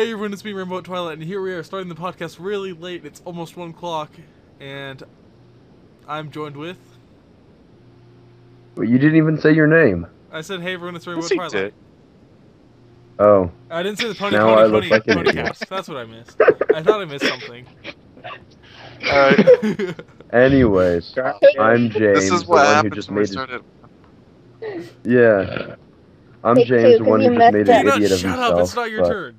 Hey everyone, it's me, Rainbow Twilight, and here we are starting the podcast really late. It's almost 1 o'clock, and I'm joined with... Well, you didn't even say your name. I said, hey everyone, it's Rainbow Yes, he Twilight. did. Oh. I didn't say the Now I look like an PoniPoniPoniCast. That's what I missed. I thought I missed something. Alright. Anyways, I'm James, This is the what one who happens just when we made started. Yeah. I'm Take James, two, the one 'cause who you just made an messed up. idiot of Shut himself. up, it's not your but- turn.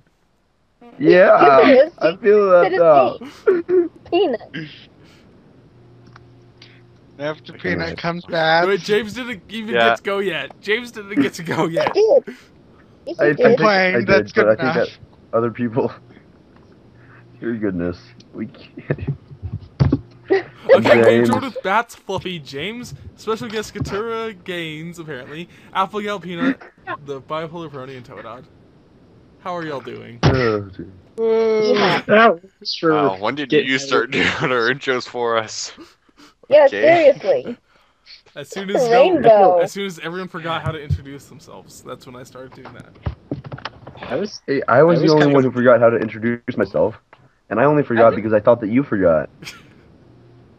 Yeah, It is. I feel left out. Peanut. After Peanut comes back. Wait, James didn't even Yeah. get to go yet. James didn't get to go yet. I did. Yes, I you think did. Fine, I did, that's good but I think enough. that other people... Your goodness. We can't... Okay, we James. joined with Bats, Fluffy, James, special guest Katura Gaines, apparently, Applegal Peanut, the Bipolar Brony, and Toadod. How are y'all doing? Oh, dude. Yeah. Wow, when did you start doing our intros for us? Yeah, Okay. seriously. As soon as Rainbow. as soon as everyone forgot how to introduce themselves, that's when I started doing that. I was the I was only kind one of- who forgot how to introduce myself. And I only forgot because I thought that you forgot.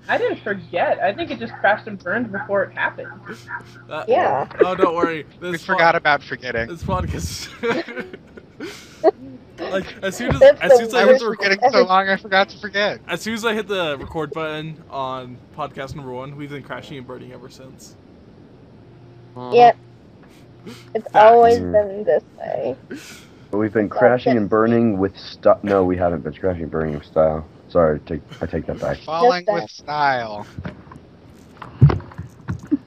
I didn't forget. I think it just crashed and burned before it happened. Yeah. Oh, don't worry. We forgot about forgetting. This podcast. Like as soon as That's as soon as the I I hit was the forgetting record, so long I forgot to forget. as soon as I hit the record button on podcast number 1, we've been crashing and burning ever since. Yep. It's always been this way. But we've been crashing and burning with style. No, we haven't been crashing and burning with style. Sorry, I take that back. Falling Just with style.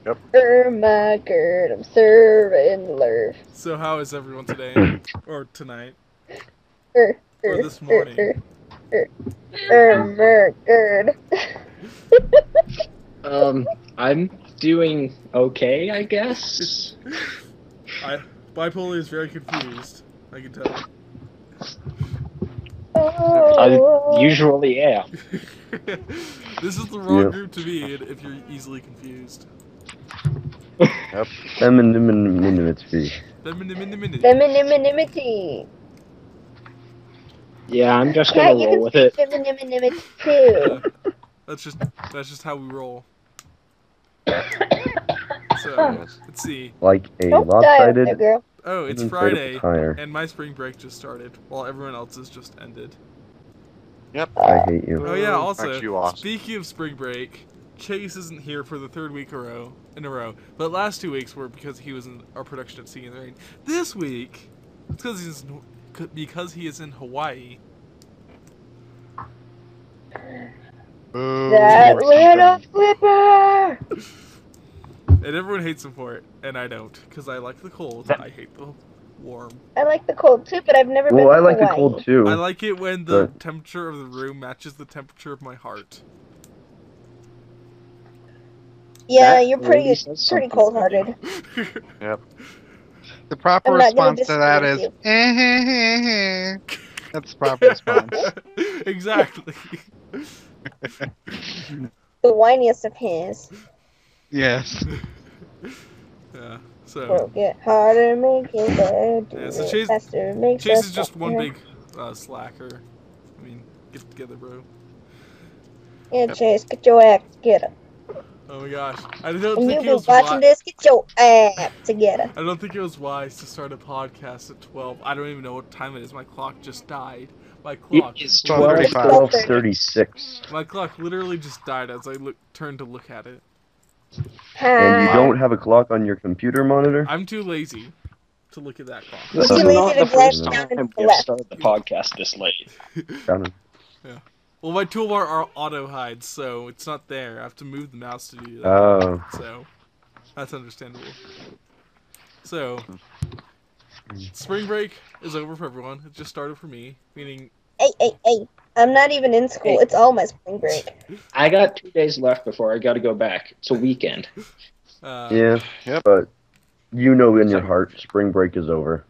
Oh my god, I'm serving love. So how is everyone today or tonight? Or this morning. my god. I'm doing okay, I guess. Bipolar is very confused. I can tell. Oh. I usually am. This is the wrong Yep. group to be in if you're easily confused. Femininity. Femininity. Yeah, I'm just Yeah, gonna you roll can with say it. femininity too. That's just how we roll. So Yes. let's see. Like a Don't die over there, lopsided... girl. Oh, it's inflatable Friday, tire. and my spring break just started, while everyone else's just ended. Yep. I hate you. Oh yeah, also, Aren't you awesome? speaking of spring break, Chase isn't here for the 3rd week in a row. But last 2 weeks were because he was in our production at Sea in the Rain. This week, it's because he is in Hawaii. Boo. That Or little something. flipper. And everyone hates him for it, and I don't, because I like the cold. I hate the warm. I like the cold too, but I've never been Well, to I like the Hawaii. cold too. I like it when the But- temperature of the room matches the temperature of my heart. Yeah, That you're lady pretty says something. cold-hearted. Yep. The proper I'm not gonna response to that is, disagree that's the proper response. Exactly. The whiniest of his. Yes. Yeah. So Work it harder, make it better, do Yeah, so it Chase- faster, make Chase us is just one better. big slacker. I mean, get it together, bro. Yeah, Chase, get your act together. Oh my gosh, I don't When think you it be was watching this, get your act together. I don't think it was wise to start a podcast at 12. I don't even know what time it is. My clock just died. My clock. It's 12:35. 12:36. My clock literally just died as I turned to look at it. And you Hi. don't have a clock on your computer monitor? I'm too lazy to look at that clock. Would This you is lazy not to the first glance down time and we have left? started the podcast this late. Down. Well, my toolbar auto hides, so it's not there. I have to move the mouse to do that. Oh. So that's understandable. So spring break is over for everyone. It just started for me, meaning Hey. I'm not even in school. Hey. It's all my spring break. I got 2 days left before I gotta go back. It's a weekend. Yeah, Yep. but you know in your heart, spring break is over.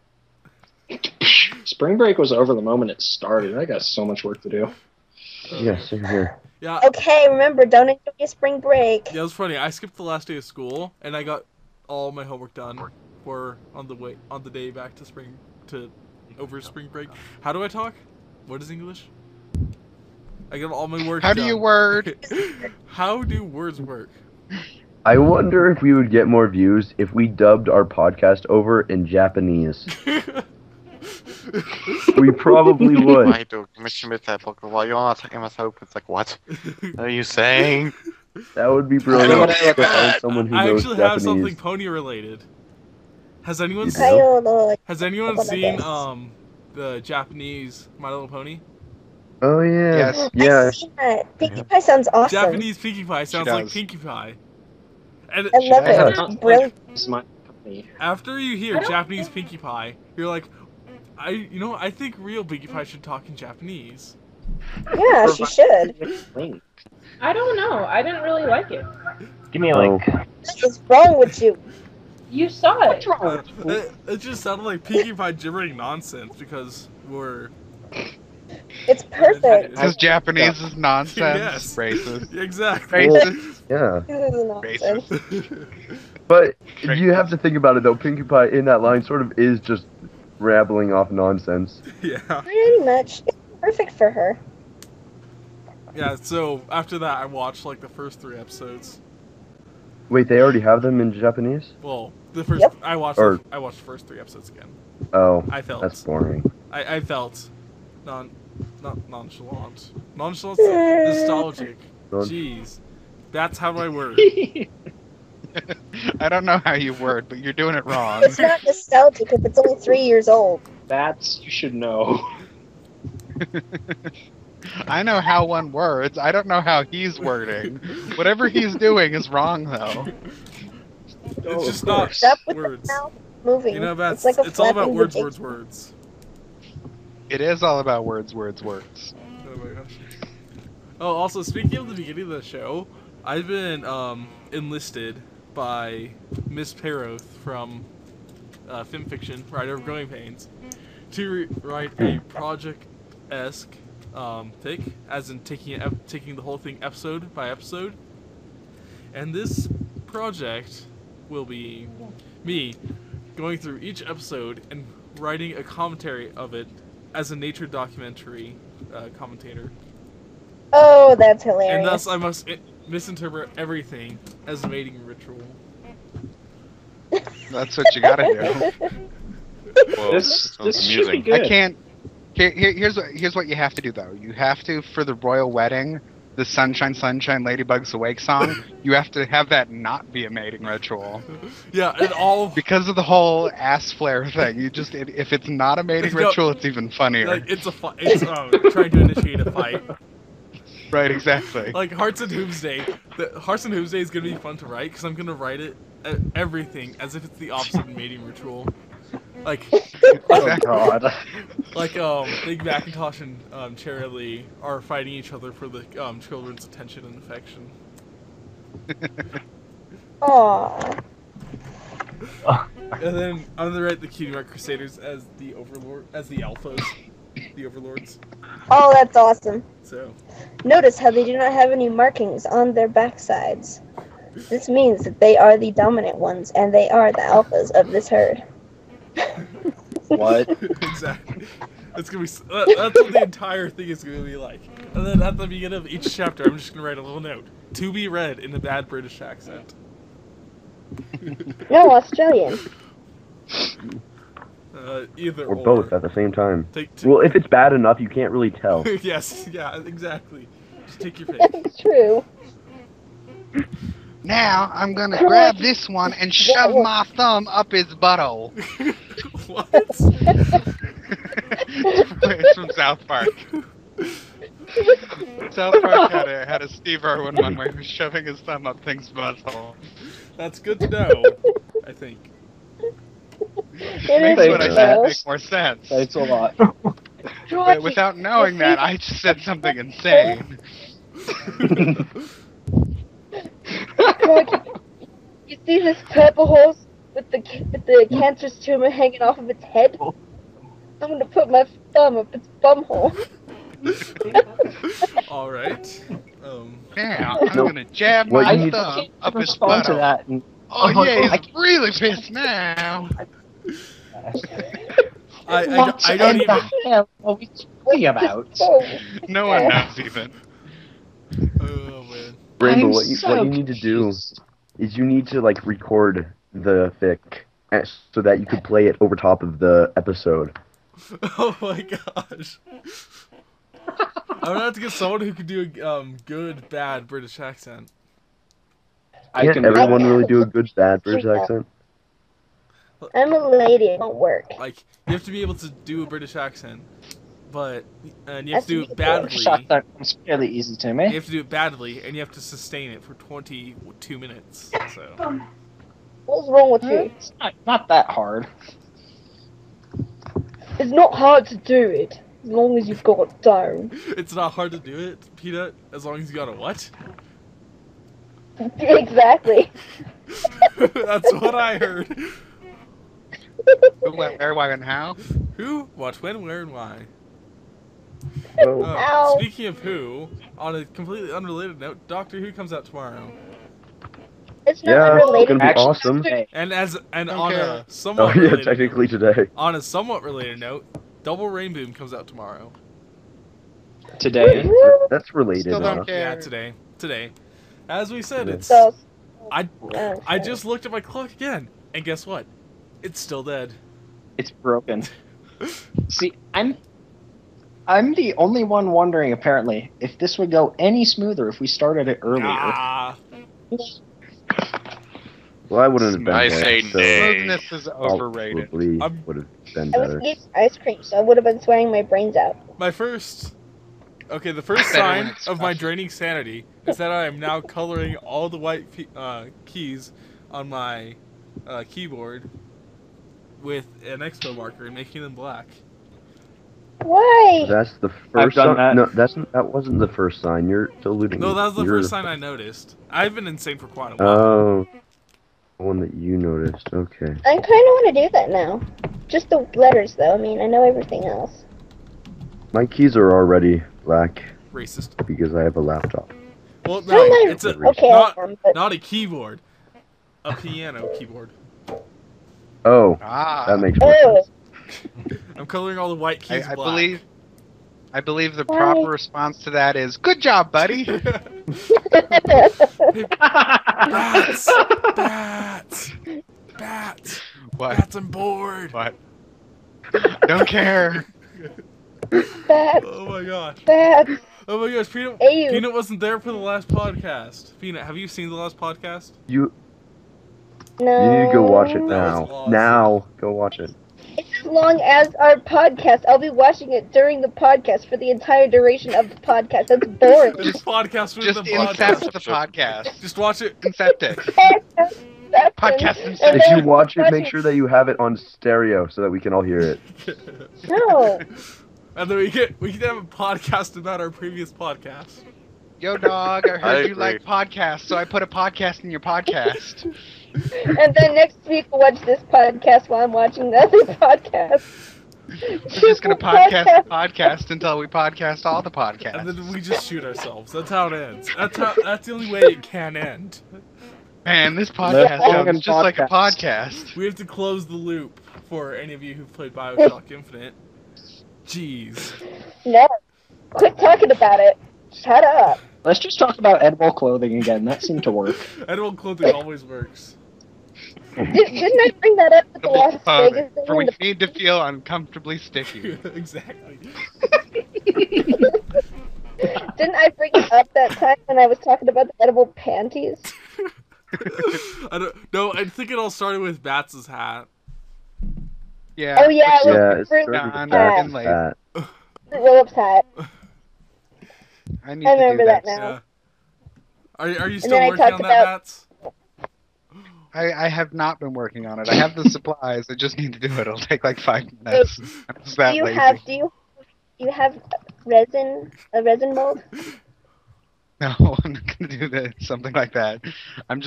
Spring break was over the moment it started. I got so much work to do. Yes, same here. Yeah, Okay, remember, don't enjoy your spring break. yeah, it was funny. I skipped the last day of school, and I got all my homework done for on the day back to spring to over spring break. How do I talk? What is English? I get all my words. How do you word? How do words work? I wonder if we would get more views if we dubbed our podcast over in Japanese. We probably would. Why do Commission with that book? Why you want to take my hope? It's like, what? What are you saying? That would be I know brilliant. what I look To find at. someone who I knows actually have Japanese. something pony related. Has anyone You seen, do? has anyone What seen about the Japanese My Little Pony? Oh yeah. Yes. Yeah. I've seen that. Pinkie Pie sounds awesome. Japanese Pinkie Pie sounds like does. Pinkie Pie. And I love Yeah. it. It's brilliant. It's my company. after you hear I don't Japanese Pinkie Pie, you're like, I think real Pinkie Pie should talk in Japanese. Yeah, she should. Link. I don't know. I didn't really like it. Give me a link. What is wrong with you? You saw it. What's wrong with you? It just sounded like Pinkie Pie gibbering nonsense because we're It's perfect. Because Japanese is nonsense. Yes. Racist. exactly. Racist. Yeah. This is nonsense. Racist. But you have to think about it though. Pinkie Pie in that line sort of is just rambling off nonsense. Yeah. Pretty much. It's perfect for her. Yeah, so after that I watched like the first 3 episodes. Wait, they already have them in Japanese? Well, the first Yep. I watched Or- the first 3 episodes again. Oh, I felt that's boring. I felt not nonchalant. Nonchalant nostalgic. Non- Jeez. That's how I word. I don't know how you word, but you're doing it wrong. It's not nostalgic if it's only 3 years old. That's you should know. I know how one words. I don't know how he's wording. Whatever he's doing is wrong, though. Oh, It's just of not course. Stop with words. the mouth moving. You know, it's like a it's all about flapping words, vajayjay. words. It is all about words, words, words. Oh my gosh. Oh, also speaking of the beginning of the show, I've been enlisted by Miss Perroth from Film Fiction, writer of Growing Pains, to write a project-esque take, as in taking the whole thing episode by episode. And this project will be me going through each episode and writing a commentary of it as a nature documentary commentator. Oh, that's hilarious. And thus I must misinterpret everything as a mating ritual. That's what you gotta do. Whoa, This sounds should be amusing. good. I can't. Here's what you have to do though. You have to, for the royal wedding, the Sunshine Sunshine Ladybugs Awake song, you have to have that not be a mating ritual. Yeah, and all Because of the whole ass flare thing. If it's not a mating It's got- ritual, it's even funnier. like it's it's trying to initiate a fight. Right, exactly. Like Hearts and Doomsday. The Hearts and Doomsday is gonna be fun to write because I'm gonna write it everything as if it's the opposite of mating ritual. Like Oh god. like Big Macintosh and Cherry Lee are fighting each other for the children's attention and affection. Aww. And then I'm gonna write the Cutie Mark Crusaders as the alphas, the overlords. Oh, that's awesome. So Notice how they do not have any markings on their backsides. This means that they are the dominant ones, and they are the alphas of this herd. What? exactly. It's gonna be. That's what the entire thing is gonna be like. And then at the beginning of each chapter, I'm just gonna write a little note to be read in a bad British accent. No, Australian. Either Or both at the same time. Take two. Well, if it's bad enough, you can't really tell. Yes. Yeah. Exactly. Just take your pick. That's true. Now I'm gonna grab this one and shove my thumb up his butthole. What? It's from South Park. South Park had a Steve Irwin one where he was shoving his thumb up things butthole. That's good to know. I think. It Makes is what I though. said make more sense. Thanks a lot. But without knowing that, I just said something insane. You see this purple horse with the cancerous tumor hanging off of its head? I'm gonna put my thumb up its bumhole. All right. Now I'm gonna jab What my you need- thumb up his Respond to butthole. that. And, Oh yeah, I he's really pissed now. I don't even. the hell are we talking about? Oh, No one knows even. Oh man. Rainbow, I'm what you so need to do confused. is you need to like record the fic so that you could play it over top of the episode. Oh my gosh. I'm gonna have to get someone who can do a good, bad British accent. Can't everyone really do a good bad British accent? I'm a lady. It won't work. Like, you have to be able to do a British accent, and you have Has to do to be it badly. Shot that comes fairly easy to You me. have to do it badly, and you have to sustain it for 22 minutes. So, What's wrong with you? It's not that hard. It's not hard to do it, as long as you've got it down. it's not hard to do it, Peanut, as long as you got a what? Exactly. That's what I heard. Who, where, why, and how? Who, what, when, where, and why? Oh, Ow. Speaking of who, on a completely unrelated note, Doctor Who comes out tomorrow. It's not yeah, it's unrelated. gonna be Actually, awesome. hey, And Don't on care. a Oh somewhat yeah, related technically today. on a somewhat related note, Double Rainboom comes out tomorrow. today. That's related Still don't enough. care. Yeah, today. As we said, it's So, I just looked at my clock again, and guess what? It's still dead. It's broken. See, I'm the only one wondering, apparently, if this would go any smoother if we started it earlier. Ah, Well, I wouldn't have been I there, say so nay. Smoothness is overrated. probably I'm- would have been I was better. eating ice cream, so I would have been swearing my brains out. the first Better sign when it's of my fresh. draining sanity is that I am now coloring all the white keys on my keyboard with an expo marker and making them black. Why? That's the I've first done sign. that. No, that wasn't the first sign. You're deluding No, me. that was the You're first sign I noticed. I've been insane for quite a while. Oh, the one that you noticed. Okay. I kind of want to do that now. Just the letters, though. I mean, I know everything else. My keys are already black Racist. because I have a laptop. Well, How am no, I- it's a Okay, but not a keyboard, a piano keyboard. Oh, Ah, that makes more oh, sense. I'm coloring all the white keys I black. believe the Why? proper response to that is good job, buddy. Bats! Bats! Bats! What? Bats, I'm bored! What? Don't care. bad, Oh my gosh. bad. Oh my gosh, Peanut, Ew. Peanut wasn't there for the last podcast. Peanut, have you seen the last podcast? You No. need to go watch it That now. was awesome. Now, go watch it. It's as long as our podcast. I'll be watching it during the podcast for the entire duration of the podcast. That's boring. This podcast was Just the incept podcast. the podcast. Just watch it. Incept it. Podcast And inception. If then you watch it, watch make sure that you have it on stereo so that we can all hear it. No. And then we can have a podcast about our previous podcast. Yo, dog, I I heard you agree. like podcasts, so I put a podcast in your podcast. And then next week we'll watch this podcast while I'm watching the other podcast. We're just gonna podcast the podcast until we podcast all the And podcasts. then we just shoot ourselves. That's how it ends. That's the only way it can end. Man, this podcast fucking sounds just like a podcast. podcast. We have to close the loop for any of you who've played Bioshock Infinite. Jeez. No. Quit talking about it. Shut up. Let's just talk about edible clothing again. That seemed to work. Edible clothing always works. Didn't I bring that up at the Las Vegas thing? For we when need to feel uncomfortably sticky. Exactly. Didn't I bring it up that time when I was talking about the edible panties? I think it all started with Bats' hat. Yeah. Oh, yeah, which it Yeah, was it's fruit starting John with that. and Lake. that. Willows hat. I need I to do remember that now. Yeah. Are you then still I working on talked that, about- Bats? I have not been working on it. I have the supplies. I just need to do it. It'll take like 5 minutes. I'm just that Do you lazy. have resin, a resin mold? No, I'm not gonna do that. Something like that. I'm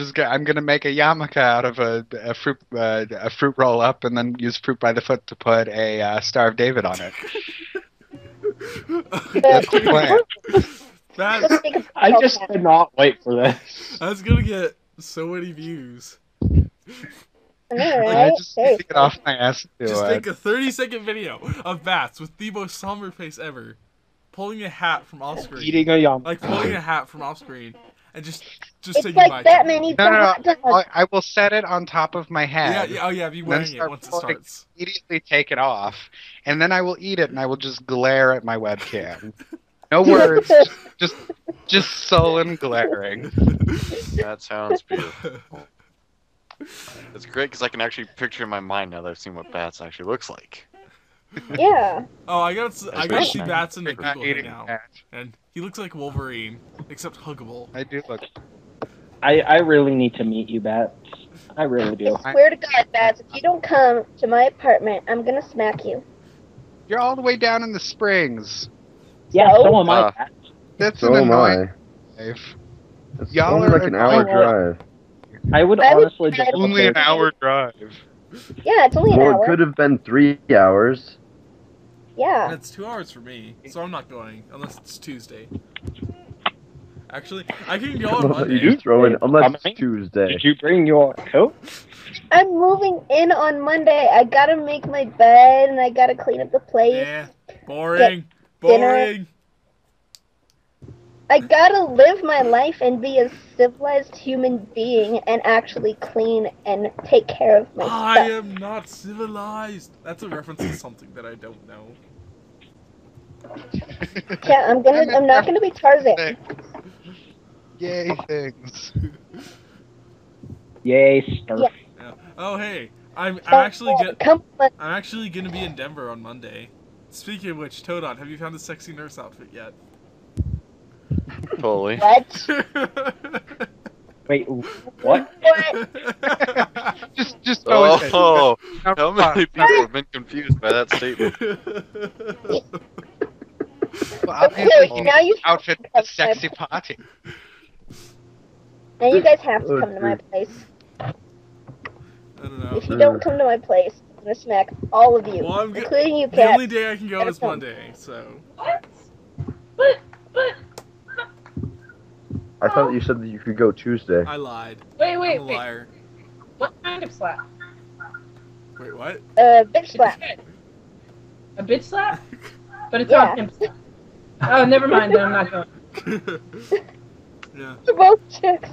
gonna make a yarmulke out of a fruit roll up, and then use fruit by the foot to put a Star of David on it. That's the plan. Bats, Let's take a I photo just of could not wait for this. that's gonna get so many views. I know, I right? just need to get off my ass to do Just it. make a 30-second video of bats with the most somber face ever, pulling a hat from off screen. Eating a yum. Like pulling a hat from off screen, and just It's saying like goodbye Batman to eats No, a no, hot no. dog. I will set it on top of my it. Yeah, head. yeah, oh yeah, be Then wearing it start once it pulling- starts. Immediately take it off, and then I will eat it, and I will just glare at my webcam. No words, just sullen glaring. That sounds beautiful. It's great because I can actually picture in my mind now that I've seen what bats actually looks like. Yeah. Oh, I got to nice. see bats in the You're not Google eating Hangout, that. and he looks like Wolverine, except huggable. I do look. I really need to meet you, Bats. I really do. I swear to God, Bats, if you don't come to my apartment, I'm gonna smack you. You're all the way down in the Springs. Yeah, So? so am I, Uh, Bats. That's So an am annoying I. life. It's Y'all only are like an hour annoying. drive. I would I would honestly try just to- Only an prefer- hour drive. Yeah, it's only an Well, it hour. could have been 3 hours. Yeah. That's 2 hours for me, so I'm not going unless it's Tuesday. Actually, I can go on You Monday. just throw in, unless Coming? it's Tuesday. Did you bring your coat? I'm moving in on Monday. I gotta make my bed and I gotta clean up the place. Yeah, boring, dinner. boring. I gotta live my life and be a civilized human being and actually clean and take care of my I stuff. am not civilized. That's a reference to something that I don't know. Yeah, I'm not gonna be Tarzan. Yay, things. Yay, Sturf. Yeah. Yeah. Oh hey, I'm So, actually come on. I'm actually gonna be in Denver on Monday. Speaking of which, Toadon, have you found a sexy nurse outfit yet? Totally. What? Wait, what? What? Just go with it. Oh, Now, how many people have been confused by that statement? Well, obviously, Okay, he now needs you an outfit for the sexy party. now you guys have to come to my place. I don't know. If you don't come to my place, I'm gonna smack all of you, Well, including you, the Cat. only day I can go Gotta is come. Monday, so. But I thought you said that you could go Tuesday. I lied. wait, I'm wait, a wait. liar. What kind of slap? Wait, what? Bitch slap. A bitch slap? But it's Yeah. not pimp slap. Oh, never mind. Then I'm not going. Yeah. For both chicks.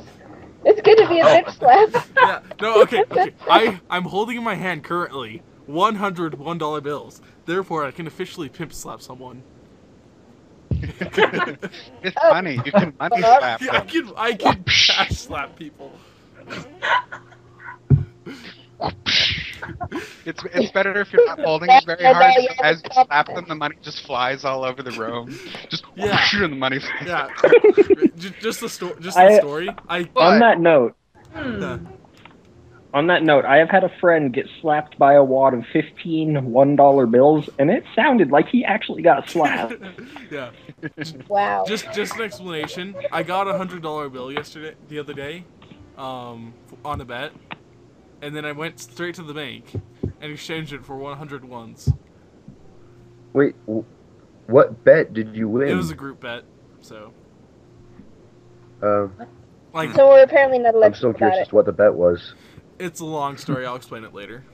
It's gonna be a bitch slap. Yeah. No. Okay. Okay. I'm holding in my hand currently $101 bills. Therefore, I can officially pimp slap someone. It's Oh. money. You can money Well, slap Yeah, them. I can cash slap people. It's better if you're not holding it very hard. So as you slap them, the money just flies all over the room. Just Yeah. and the money flies. Yeah. Just the story. Just I- the story. On What? that note, Yeah. I have had a friend get slapped by a wad of 15 $1 bills, and it sounded like he actually got slapped. Yeah. Wow. Just an explanation. I got a $100 bill the other day, on a bet, and then I went straight to the bank and exchanged it for 100 ones. Wait, what bet did you win? It was a group bet, so Uh, like So we're apparently not allowed I'm to still talk about curious it. as to what the bet was. it's a long story. I'll explain it later.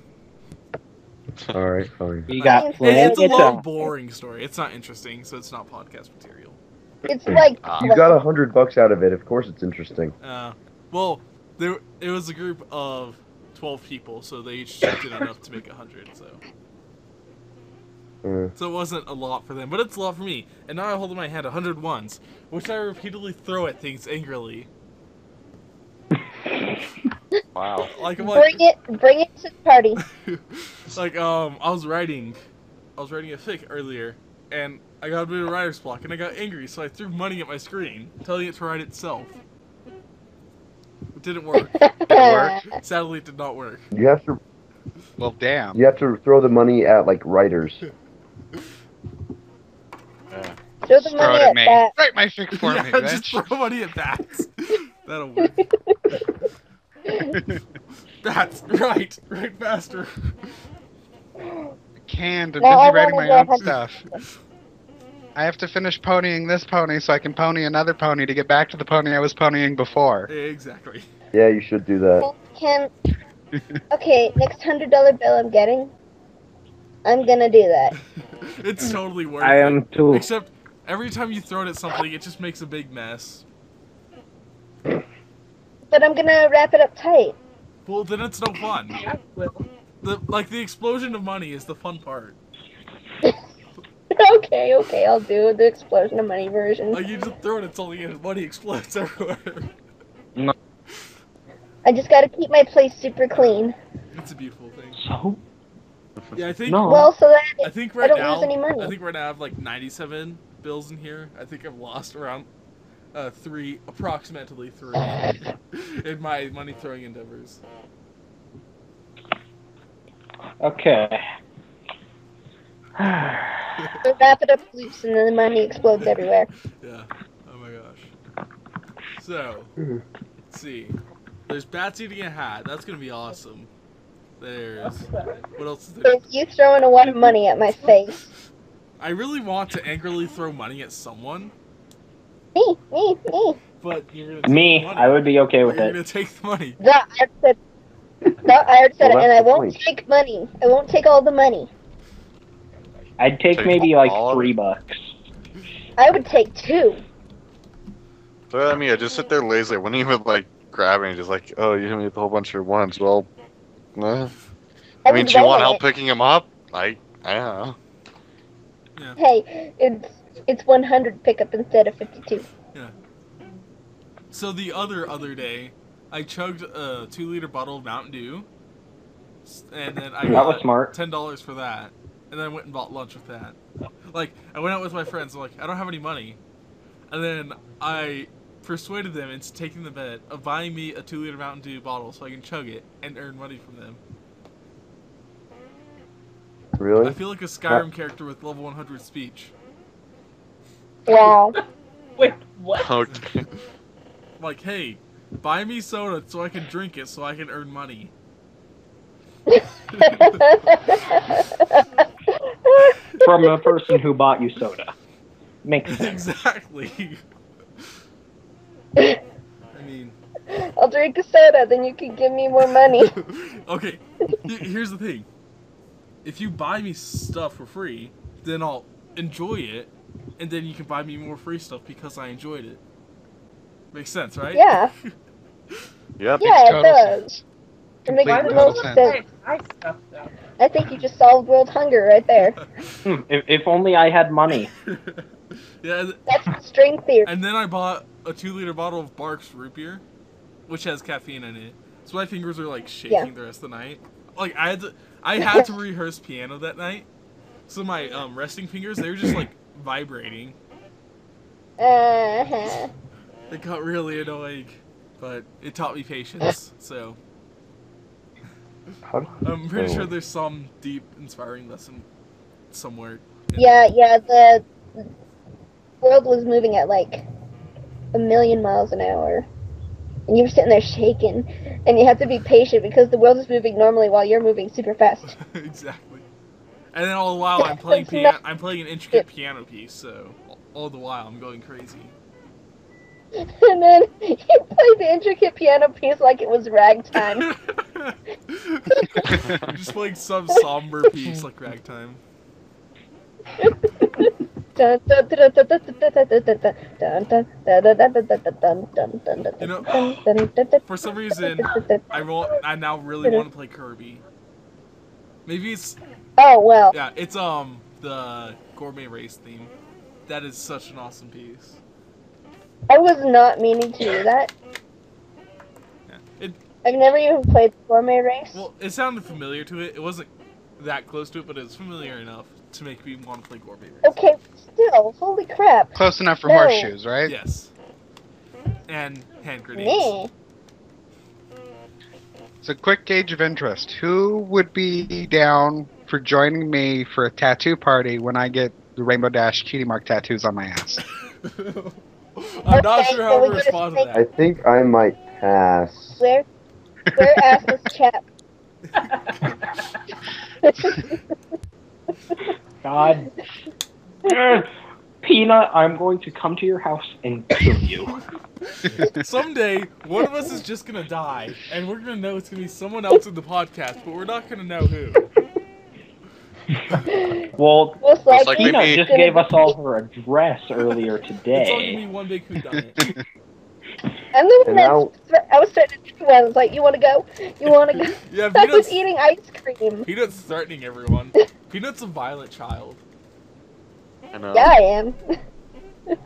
Alright, fine. You got It's It's a plenty of long, time. boring story. It's not interesting, so it's not podcast material. It's like You got $100 out of it, of course it's interesting. Well, it was a group of 12 people, so they each chipped in enough to make 100. So it wasn't a lot for them, but it's a lot for me. And now I hold in my hand 100 ones, which I repeatedly throw at things angrily. Wow. Like I'm like, bring it to the party. like I was writing a fic earlier, and I got a bit of writer's block, and I got angry, so I threw money at my screen, telling it to write itself. It didn't work. Sadly, it did not work. You have to Well, damn. throw the money at like writers. Yeah. Throw the Throw money it at at me. that. Write my fic for Yeah, me, just bitch. throw money at bats. That'll work. Bats, right faster. Canned. I'm No, I busy writing my wanna own go stuff. I have to finish ponying this pony so I can pony another pony to get back to the pony I was ponying before. Exactly. Yeah, you should do that. Can Okay, next $100 bill I'm getting, I'm gonna do that. It's totally worth I it. am too. Except every time you throw it at something, it just makes a big mess. But I'm gonna wrap it up tight. Well, then it's no fun. I will. The explosion of money is the fun part. Okay, I'll do the explosion of money version. Like you just throw it at something and money explodes everywhere. I just gotta keep my place super clean. It's a beautiful thing. So? Yeah, I think. No. Well, so that I think I right don't now. lose any money. I think right now I have like 97 bills in here. I think I've lost around approximately three, in my money throwing endeavors. Okay. So wrap it up loose and then the money explodes everywhere. Yeah. Oh my gosh. So, let's see. There's bats eating a hat. That's gonna be awesome. There's what else is there? There's you throwing a wad of money at my face. I really want to angrily throw money at someone, Me. but you're gonna take the Me, money. I would be okay with You're it. gonna take the money. I already said Well, it, and that's I the won't point. take money. I won't take all the money. I'd take Take maybe like all of it? $3. I would take 2. Throw it at me. I just sit there lazily. I wouldn't even like grab it. Just like, oh, you hit me with a whole bunch at once. Well, nah. I mean, would do you want weigh help it. picking them up? I don't know. Hey, it's 100 pickup instead of 52. So the other day, I chugged a 2-liter bottle of Mountain Dew, and then I That got was smart. $10 for that, and then I went and bought lunch with that. Like, I went out with my friends. I'm like, I don't have any money, and then I persuaded them into taking the bet of buying me a 2-liter Mountain Dew bottle so I can chug it and earn money from them. Really? I feel like a Skyrim character with level 100 speech. Wow. Wait, what? Okay. Like, hey, buy me soda so I can drink it so I can earn money. From a person who bought you soda. Makes sense. Exactly. I mean, I'll drink a soda, then you can give me more money. okay, here's the thing. If you buy me stuff for free, then I'll enjoy it, and then you can buy me more free stuff because I enjoyed it. Makes sense, right? Yeah. Yep. Yeah, it total does. It makes Complete the total most sense. sense. I stuff though. I think you just solved world hunger right there. If only I had money. Yeah, That's string theory. and then I bought a 2-liter bottle of Barks root beer, which has caffeine in it. So my fingers are like shaking the rest of the night. Like I had to rehearse piano that night, so my resting fingers, they were just like vibrating. Uh-huh. It got really annoying, but it taught me patience. So I'm pretty sure there's some deep, inspiring lesson somewhere. Yeah, the world was moving at like 1,000,000 miles an hour. And you were sitting there shaking. And you had to be patient because the world is moving normally while you're moving super fast. Exactly. And then all the while I'm playing I'm playing an intricate piano piece, so all the while I'm going crazy. And then you played the intricate piano piece like it was ragtime. I'm just playing some somber piece like ragtime. You know, for some reason, I now really want to play Kirby. Maybe it's Oh, well. yeah, it's the gourmet race theme. That is such an awesome piece. I was not meaning to do that. Yeah. I've never even played Gourmet Race. Well, it sounded familiar to it. It wasn't that close to it, but it was familiar enough to make me want to play gourmet race. Okay, still, holy crap. Close enough for No. horseshoes, right? Yes. And hand grenades. Me. It's a quick gauge of interest. Who would be down for joining me for a tattoo party when I get the Rainbow Dash cutie mark tattoos on my ass? I'm not Okay, sure so how we to gotta respond to say- I think I might pass. Where asked this chap? God. Peanut, I'm going to come to your house and kill you. Someday, one of us is just gonna die, and we're gonna know it's gonna be someone else in the podcast, but we're not gonna know who. Well, Most It's like likely, Peanut maybe- just gave us all her address earlier It's all gonna be today. one big whodunit. I'm the one And now- I was threatening everyone. I was like, "You want to go? You want to go?" Yeah, I was Peanut's, eating ice cream. Peanut's threatening everyone. Peanut's a violent child. I know. Yeah, I am. Like,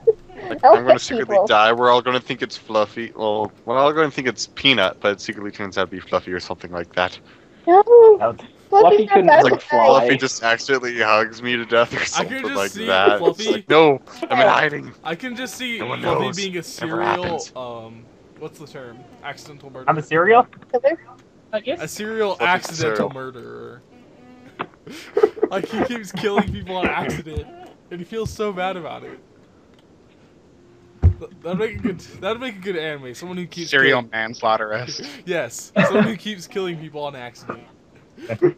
I'll I'm gonna hit secretly people. die. We're all gonna think it's Fluffy. Well, we're all gonna think it's Peanut, but it secretly turns out to be Fluffy or something like that. No, Fluffy Fluffy's couldn't not It's bad like guy. Fluffy just accidentally hugs me to death or I something could just like see that. It's Fluffy- like, no, I'm in hiding. I can just see No one Fluffy knows. being a Never serial, happens. what's the term? Accidental murder. I'm a cereal? A Yes. serial Fluffy's accidental serial. murderer. Like, he keeps killing people on accident, and he feels so bad about it. That'd make a good anime. Someone who keeps Serial killing, manslaughterist. yes, someone who keeps killing people on accident.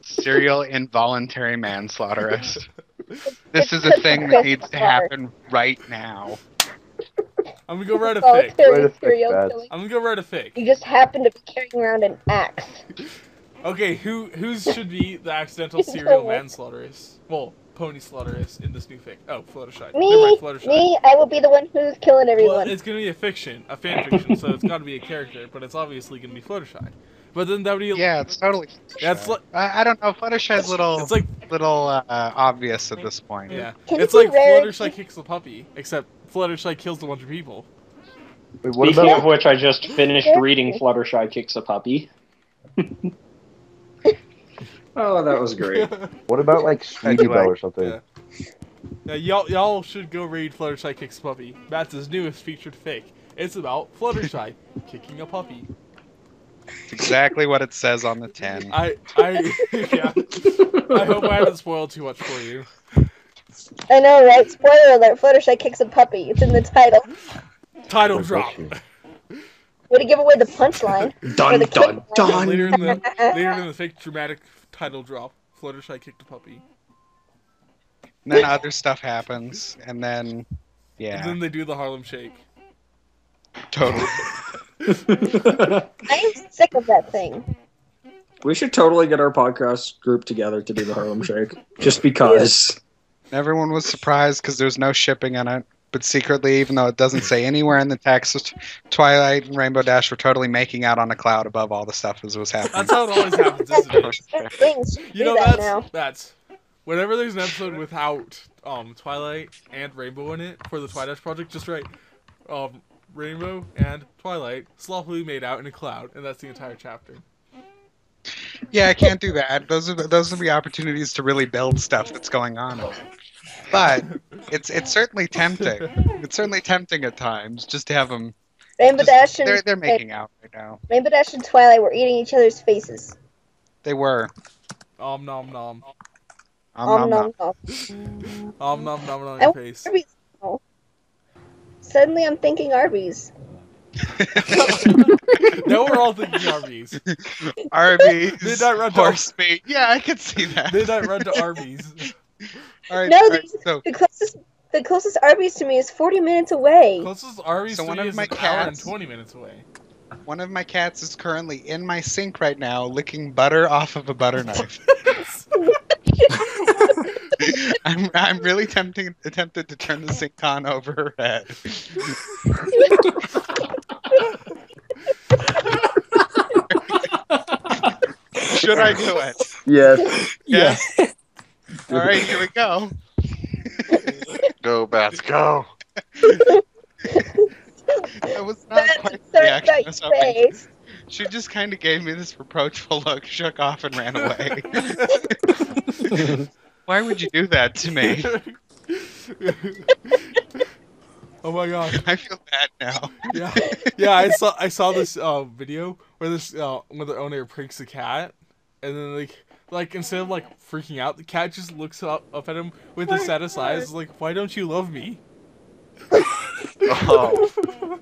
Serial involuntary manslaughterist. This is a thing that needs to happen right now. I'm gonna go write a fic. Write a Solitary fic, serial Bats. killing. I'm gonna go write a fic. You just happen to be carrying around an axe. Okay, who should be the accidental serial manslaughterist? Well, pony slaughterist in this new fic. Oh, Fluttershy. Never Me, mind, Fluttershy. me, I will be the one who's killing Well, everyone. it's gonna be a fiction, a fan fiction, so it's gotta be a character, but it's obviously gonna be Fluttershy. But then that would be Yeah, it's totally. Yeah, it's like I don't know. Fluttershy's little. it's like obvious at this point. yeah, Can it's it be like rare? Fluttershy kicks the puppy, except Fluttershy kills a bunch of people. Wait, what Speaking about of which, I just finished reading Fluttershy Kicks a Puppy. Oh, that was great. like Sweetie Belle or something? Yeah. Yeah, y'all should go read Fluttershy Kicks a Puppy. Matt's newest featured fic. It's about Fluttershy kicking a puppy. It's exactly what it says on the tin. Yeah. I hope I haven't spoiled too much for you. I know, right? Spoiler alert, Fluttershy kicks a puppy. It's in the title. Title drop. Way to give away the punchline. Or Dun the dun quick dun. Later in the fake dramatic title drop, Fluttershy kicked a puppy. And then other stuff happens, and then yeah, And then they do the Harlem Shake. totally. I am sick of that thing. We should totally get our podcast group together to do the Harlem Shake. Just because. Everyone was surprised because there's no shipping in it. But secretly, even though it doesn't say anywhere in the text, Twilight and Rainbow Dash were totally making out on a cloud above all the stuff as was happening. That's how it always happens, isn't it? Things You do know, that now. that's whenever there's an episode without Twilight and Rainbow in it for the Twilight Project, just write Rainbow and Twilight sloppily made out in a cloud, and that's the entire chapter. Yeah, I can't do that. Those are the opportunities to really build stuff that's going on. But it's certainly tempting. It's certainly tempting at times just to have them. Rainbow Dash and They're making out right now. Rainbow Dash and Twilight were eating each other's faces. They were. Nom nom nom. Nom, nom, nom. Nom nom nom on I your want face. Arby's now. Suddenly I'm thinking Arby's. Now we're all thinking Arby's. Arby's. Midnight Run to Horse meat. Yeah, I could see that. Midnight Run to Arby's. All right, No, all right, so the closest Arby's to me is 40 minutes away. Closest Arby's So to one me of is my an hour and cats- 20 minutes away. one of my cats is currently in my sink right now, licking butter off of a butter knife. I'm really tempted to turn the sink on over her head. Should I do it? Yes. Yes. All right, here we go. Go, bats, go. That was not quite the Sorry reaction I about was your hoping. face. She just kind of gave me this reproachful look, shook off, and ran away. Why would you do that to me? Oh my god. I feel bad now. Yeah, I saw this video where this where the owner pranks the cat, and then like instead of like freaking out, the cat just looks up at him with his satisfied eyes, like, "Why don't you love me?" Oh.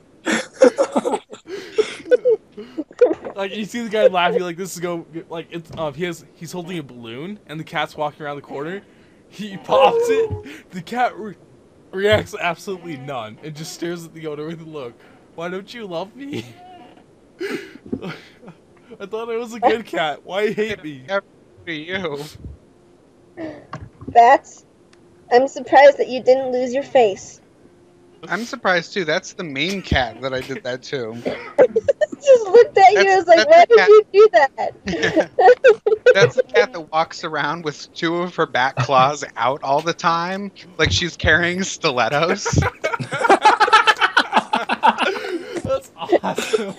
Like, you see the guy laughing, like, this is like, it's he's holding a balloon, and the cat's walking around the corner. He pops it. The cat reacts absolutely none and just stares at the owner with a look. Why don't you love me? I thought I was a good cat. Why hate me? Never to you. Bats, I'm surprised that you didn't lose your face. I'm surprised too. That's the main cat that I did that to. Just looked at you and was like, why that's the did you do that? That's the cat that walks around with 2 of her back claws out all the time, like she's carrying stilettos. That's awesome.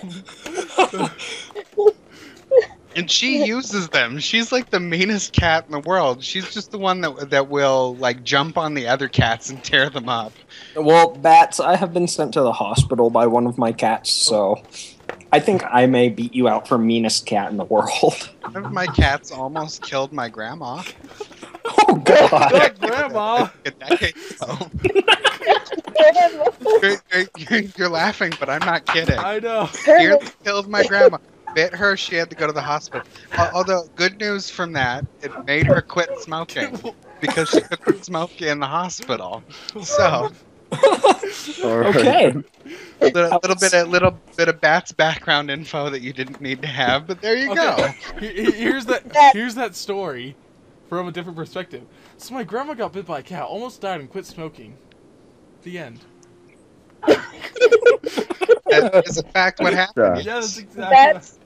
And she uses them. She's like the meanest cat in the world. She's just the one that will like jump on the other cats and tear them up. Well, Bats, I have been sent to the hospital by one of my cats, so I think I may beat you out for meanest cat in the world. One of my cats almost killed my grandma. Oh, God. Not grandma. A decade ago. You're laughing, but I'm not kidding. I know. Nearly killed my grandma. Bit her, she had to go to the hospital. Although, good news from that, it made her quit smoking. Because she could quit smoking in the hospital. So, Okay. little bit of Bat's background info that you didn't need to have, but there you go. Here's that story from a different perspective. So my grandma got bit by a cat, almost died, and quit smoking. The end. That is in fact what happened. Yeah, that's exactly.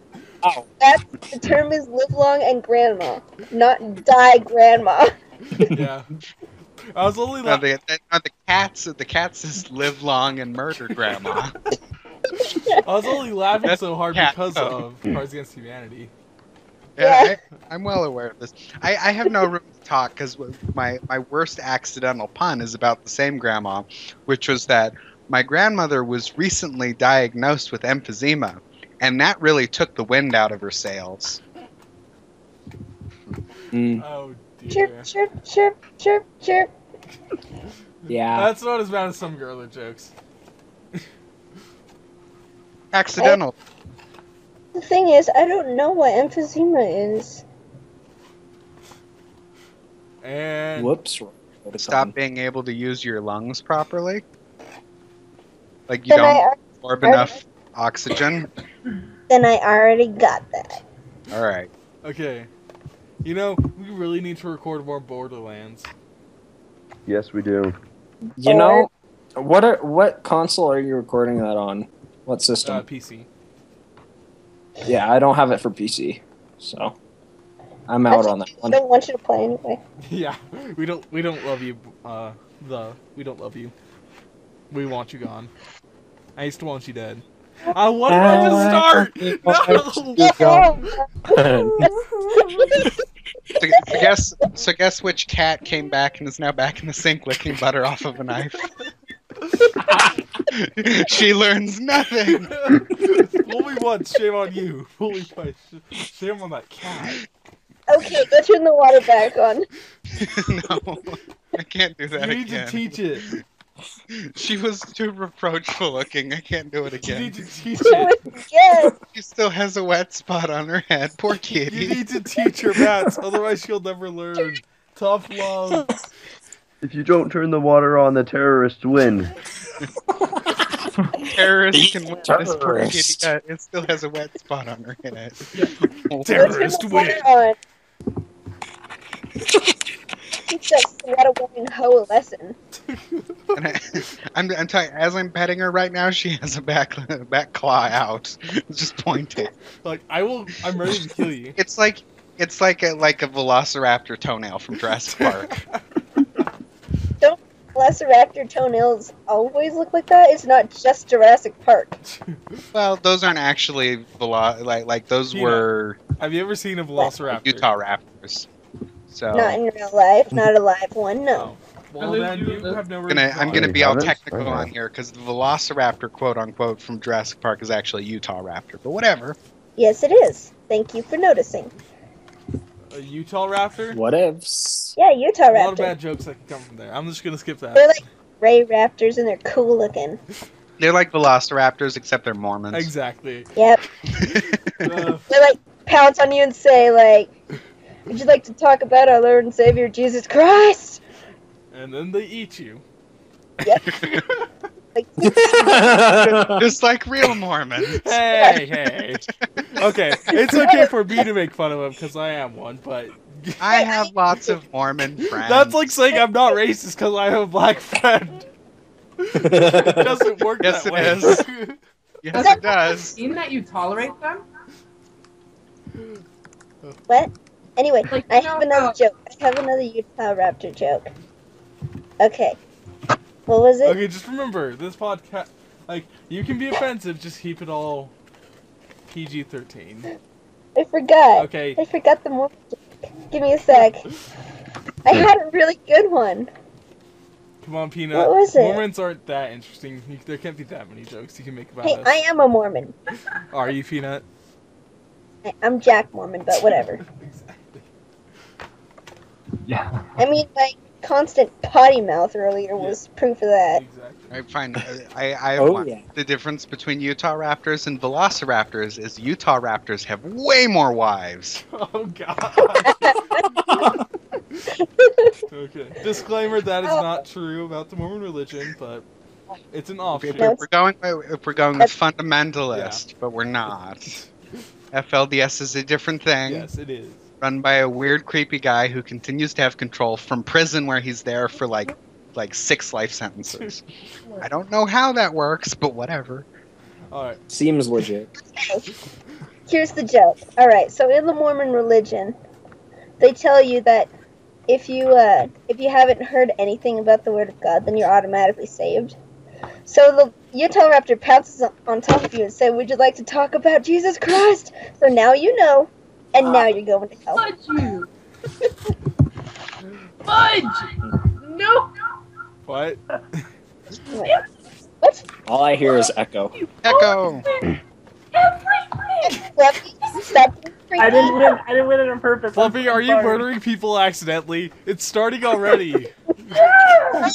That's the term is live long and grandma, not die grandma. Yeah. I was only No, the cats is live long and murder grandma. I was only laughing That's so hard cat, because though. of Cards Against Humanity. Yeah, I'm well aware of this. I have no room to talk because my worst accidental pun is about the same grandma, which was that my grandmother was recently diagnosed with emphysema, and that really took the wind out of her sails. Oh dear. Chirp, chirp, chirp, chirp, chirp. Yeah. That's not as bad as some girly jokes. Accidental. The thing is, I don't know what emphysema is. And Whoops. Stop being able to use your lungs properly. Like you Then don't absorb enough oxygen. Then I already got that. All right. okay. You know, we really need to record more Borderlands. Yes, we do. You know, what console are you recording that on? What system? PC. Yeah, I don't have it for PC, so I'm out on that I one. don't want you to play anyway. Yeah, we don't love you. We don't love you. We want you gone. I used to want you dead. What did I just start? No. So guess which cat came back and is now back in the sink licking butter off of a knife. She learns nothing. Fool me once, shame on you. Fool me twice, shame on that cat. Okay, go turn the water back on. No, I can't do that You need again. to teach it. She was too reproachful looking. I can't do it You again. need to teach it. Yes. She still has a wet spot on her head. Poor kitty. You need to teach her bats, otherwise she'll never learn. Tough love. If you don't turn the water on, the terrorists win. Terrorist can win. This poor kitty it still has a wet spot on her head. Terrorist Go turn the win. water on. Teach that sweater woman hoe a lesson. And I'm telling you, as I'm petting her right now, she has a back claw out, just pointing. Like I'm ready to kill you. It's like a velociraptor toenail from Jurassic Park. Don't Velociraptor toenails always look like that? It's not just Jurassic Park. Well, those aren't actually like those Peanut. were Have you ever seen a velociraptor? Utah raptors. So Not in real life, not a live one, no. Well, then you have no reason. I'm gonna You be all haven't? technical Okay. on here because the velociraptor, quote unquote, from Jurassic Park is actually a Utah raptor. But whatever. Yes, it is. Thank you for noticing. A Utah raptor? What ifs? Yeah, Utah A lot of raptor. bad jokes that can come from there. I'm just gonna skip that. They're like gray raptors and they're cool looking. They're like velociraptors, except they're Mormons. Exactly. Yep. Uh, They like pounce on you and say like, would you like to talk about our Lord and Savior Jesus Christ? and then they eat you. Yep. Like, Just like real Mormons. Hey. Okay, it's okay for me to make fun of him because I am one, but I have lots of Mormon friends. that's like saying I'm not racist because I have a black friend. It doesn't work Yes, that it way. is. Yes, it does. Mean that you tolerate them? what? Anyway, Like, I you have know another how- joke. I have another Utah Raptor joke. Okay. What was it? Okay, just remember this podcast. Like, you can be offensive, just keep it all PG-13. I forgot. Okay. I forgot the Mormon joke. Give me a sec. I had a really good one. Come on, Peanut. What was it? Mormons aren't that interesting. There can't be that many jokes you can make about Hey, us. I am a Mormon. Are you, Peanut? I'm Jack Mormon, but whatever. Exactly. Yeah. I mean, my constant potty mouth earlier was proof of that. Exactly. I find I Oh, want- yeah. the difference between Utah Raptors and Velociraptors is Utah Raptors have way more wives. Oh, God. Okay. Disclaimer, that is not true about the Mormon religion, but it's an offshoot. No, If we're going with fundamentalist, but we're not. FLDS is a different thing. Yes, it is. Run by a weird, creepy guy who continues to have control from prison where he's there for like 6 life sentences. I don't know how that works, but whatever. Alright. Seems legit. Here's the joke. Alright, so in the Mormon religion, they tell you that if you haven't heard anything about the Word of God, then you're automatically saved. So the Utah Raptor pounces on top of you and says, "Would you like to talk about Jesus Christ?" So now you know, and now you're going to hell. Fudge you! Fudge! No! What? What? All I hear is echo. Echo! Fluffy, stop being freaky. I didn't win it on purpose. Fluffy, I'm are you sorry. murdering people accidentally? It's starting already. I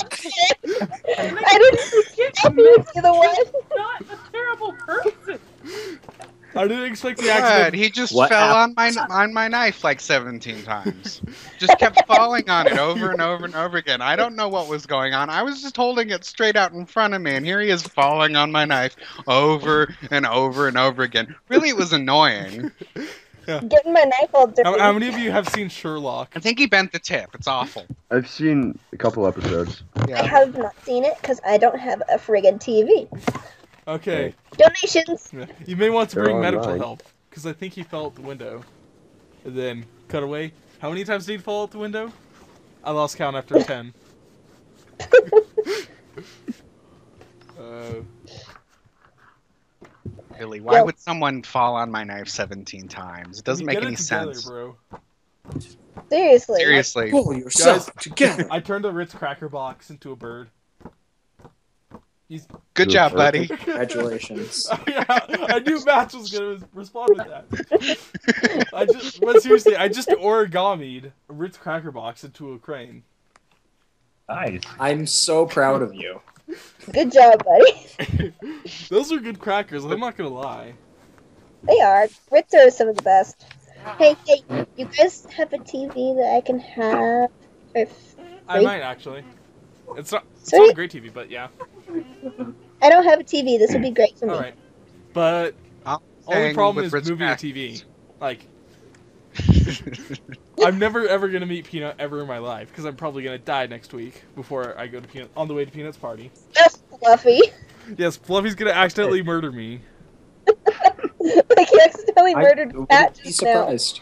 didn't Fluffy was the one. Not a terrible person! I didn't expect the What? accident. He just What fell on my knife like 17 times. Just kept falling on it over and over and over again. I don't know what was going on. I was just holding it straight out in front of me, and here he is falling on my knife over and over and over again. Really, it was annoying. Getting my knife all dirty. How many of you have seen Sherlock? I think he bent the tip. It's awful. I've seen a couple episodes. I Yeah. have not seen it because I don't have a friggin' TV. Okay. Donations. You may want to They're bring medical online. help, because I think he fell out the window. And then cut away. How many times did he fall out the window? I lost count after 10. Really, why would someone fall on my knife 17 times? It doesn't You make get any it together, sense. bro. Seriously. Seriously. Pull yourself together. I turned a Ritz cracker box into a bird. Good Do job, it buddy. Congratulations. Oh, yeah, I knew Matt was gonna respond with that. But seriously, I just origamied a Ritz cracker box into a crane. Nice. I'm so proud of you. Good job, buddy. Those are good crackers, I'm not gonna lie. They are. Ritz are some of the best. Hey, you guys have a TV that I can have? I might actually. It's not a Sweet. great TV, but yeah. I don't have a TV. This would be great for me. Alright. But I'm only saying problem with is Ritz moving a crackers. TV. Like, I'm never ever gonna meet Peanut ever in my life because I'm probably gonna die next week before I go to Peanut on the way to Peanut's party. Just Fluffy. Yes, Fluffy's gonna accidentally murder me. Like he accidentally murdered I Pat wouldn't be just now. surprised.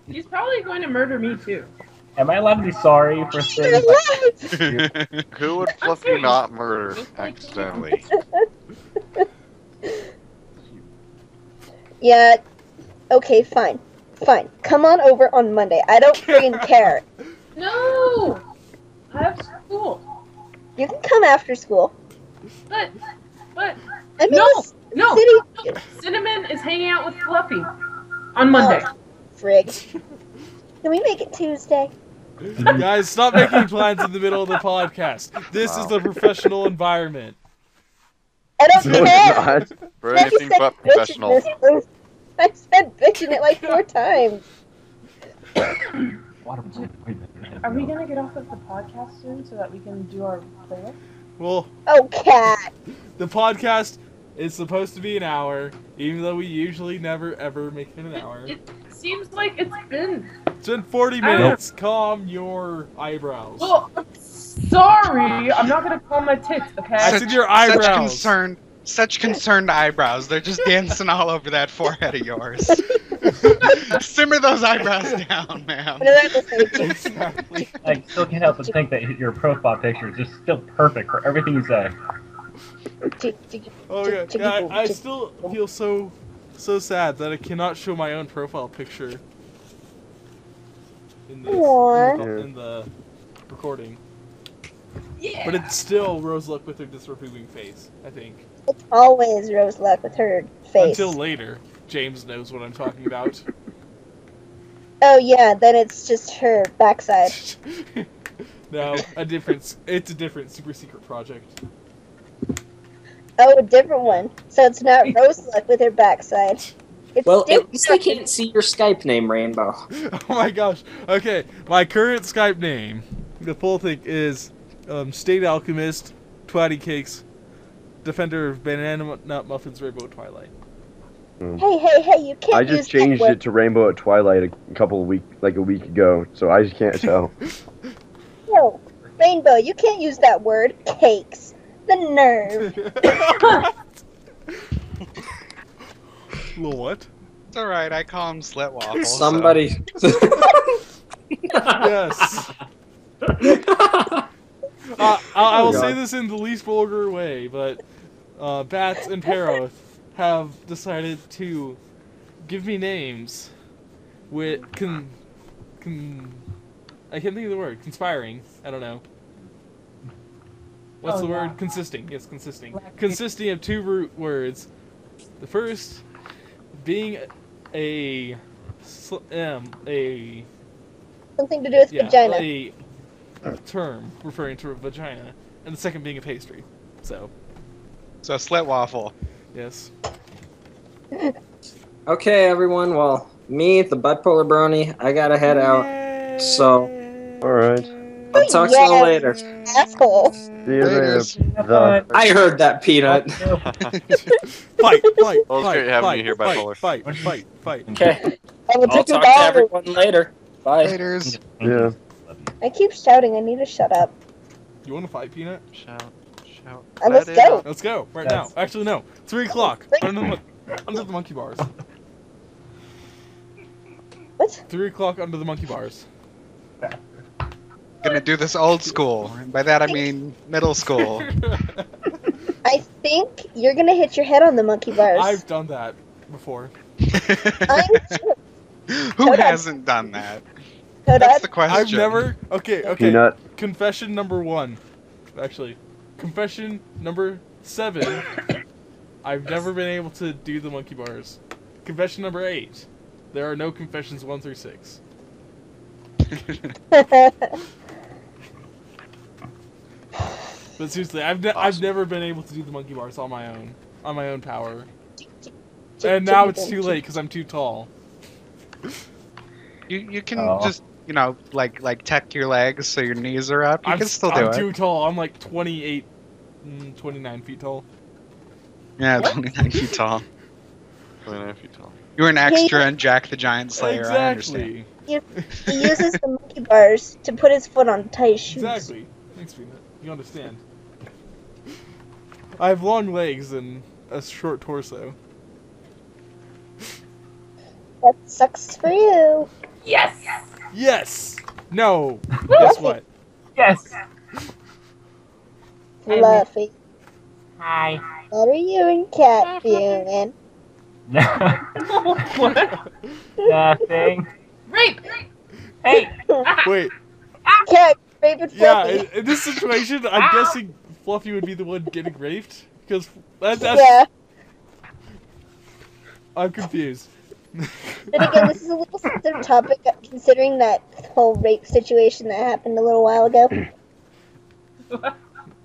He's probably going to murder me too. Am I allowed to be sorry for You're things like alive! Who would Fluffy not murder accidentally? Yeah. Okay, fine. Fine. Come on over on Monday. I don't friggin' care. No! I have school. You can come after school. But, I'm in no! the No! city. Cinnamon is hanging out with Fluffy on Monday. Oh, frig. Can we make it Tuesday? Guys, stop making plans in the middle of the podcast. This is the professional environment. I don't No, care. it's not. For Fluffy anything said but bitch in professional. this room. I said bitch in it like 4 times. Are we gonna get off of the podcast soon so that we can do our playlist? Well, Oh, cat. the podcast is supposed to be an hour, even though we usually never ever make it an hour. It seems like it's been. It's been 40 minutes. Calm your eyebrows. Well, sorry, I'm not gonna calm my tits, okay? I said your eyebrows. Such concerned eyebrows. They're just dancing all over that forehead of yours. Simmer those eyebrows down, ma'am. Exactly. I still can't help but think that your profile picture is just still perfect for everything you say. Oh yeah, I still feel so sad that I cannot show my own profile picture in the recording. Yeah. But it's still Rose Luck with her disapproving face, I think. It's always Rose Luck with her face. Until later, James knows what I'm talking about. Oh yeah, then it's just her backside. No, it's a different super secret project. Oh, a different one. So it's not Rose Luck with her backside. It's Well, still at least I can't see your Skype name, Rainbow. Oh my gosh. Okay, my current Skype name, the full thing is State Alchemist, Twatty Cakes, Defender of Banana Nut Muffins, Rainbow Twilight. Hey, you can't I use just changed it to Rainbow at Twilight a week ago, so I just can't tell. No, Rainbow, you can't use that word. Cakes. The nerve. What? It's alright, I call him Slit Waffle. Somebody. Yes. I will say this in the least vulgar way, but Bats and Paroth have decided to give me names with I can't think of the word. Conspiring. I don't know. What's the word? Consisting. Yes, consisting. Consisting of two root words. The first being a Something to do with vagina. a term referring to a vagina, and the second being a pastry. So Slit Waffle. yes. Okay, everyone. Well, me, the bipolar brony, I gotta head out. So, Alright. I'll talk to you later. Asshole. See you later. Bye. I heard that, Peanut. Fight! Well, it's great having you here, Bipolar. Fight! Okay, I will I'll take your talk to dog. everyone later. Bye. Laters. Yeah. I keep shouting. I need to shut up. You want to fight, Peanut? Shout. Let's Let it go. out. Let's go right Yes. now. Actually, no. 3 o'clock. Under the monkey bars. What? 3 o'clock under the monkey bars. Gonna do this old school. And by that I mean middle school. I think you're gonna hit your head on the monkey bars. I've done that before. I'm sure. Who hasn't done that? Hold That's up. the question. I've never. Okay. Peanut. Confession number 1. Actually, confession number 7. I've never been able to do the monkey bars. Confession number 8. There are no confessions 1 through 6. But seriously, I've never been able to do the monkey bars on my own power. And now it's too late because I'm too tall. You can just like tuck your legs so your knees are up. You can still do I'm it. too tall. I'm like 29 feet tall. Yeah, 29 feet tall. 29 feet tall. You're an extra in Jack the Giant Slayer. I understand. Exactly. He uses the monkey bars to put his foot on tight shoes. Exactly. Thanks, Peanut. You understand. I have long legs and a short torso. That sucks for you. Yes. Yes! No! Guess what? Yes. Fluffy. Hi. What are you and Cat doing? What? Nothing. Rape. Hey. Wait. Cat raping Yeah, Fluffy. in this situation, I'm guessing Fluffy would be the one getting raped. Because that's... Yeah. I'm confused. But again, this is a little sensitive topic considering that whole rape situation that happened a little while ago.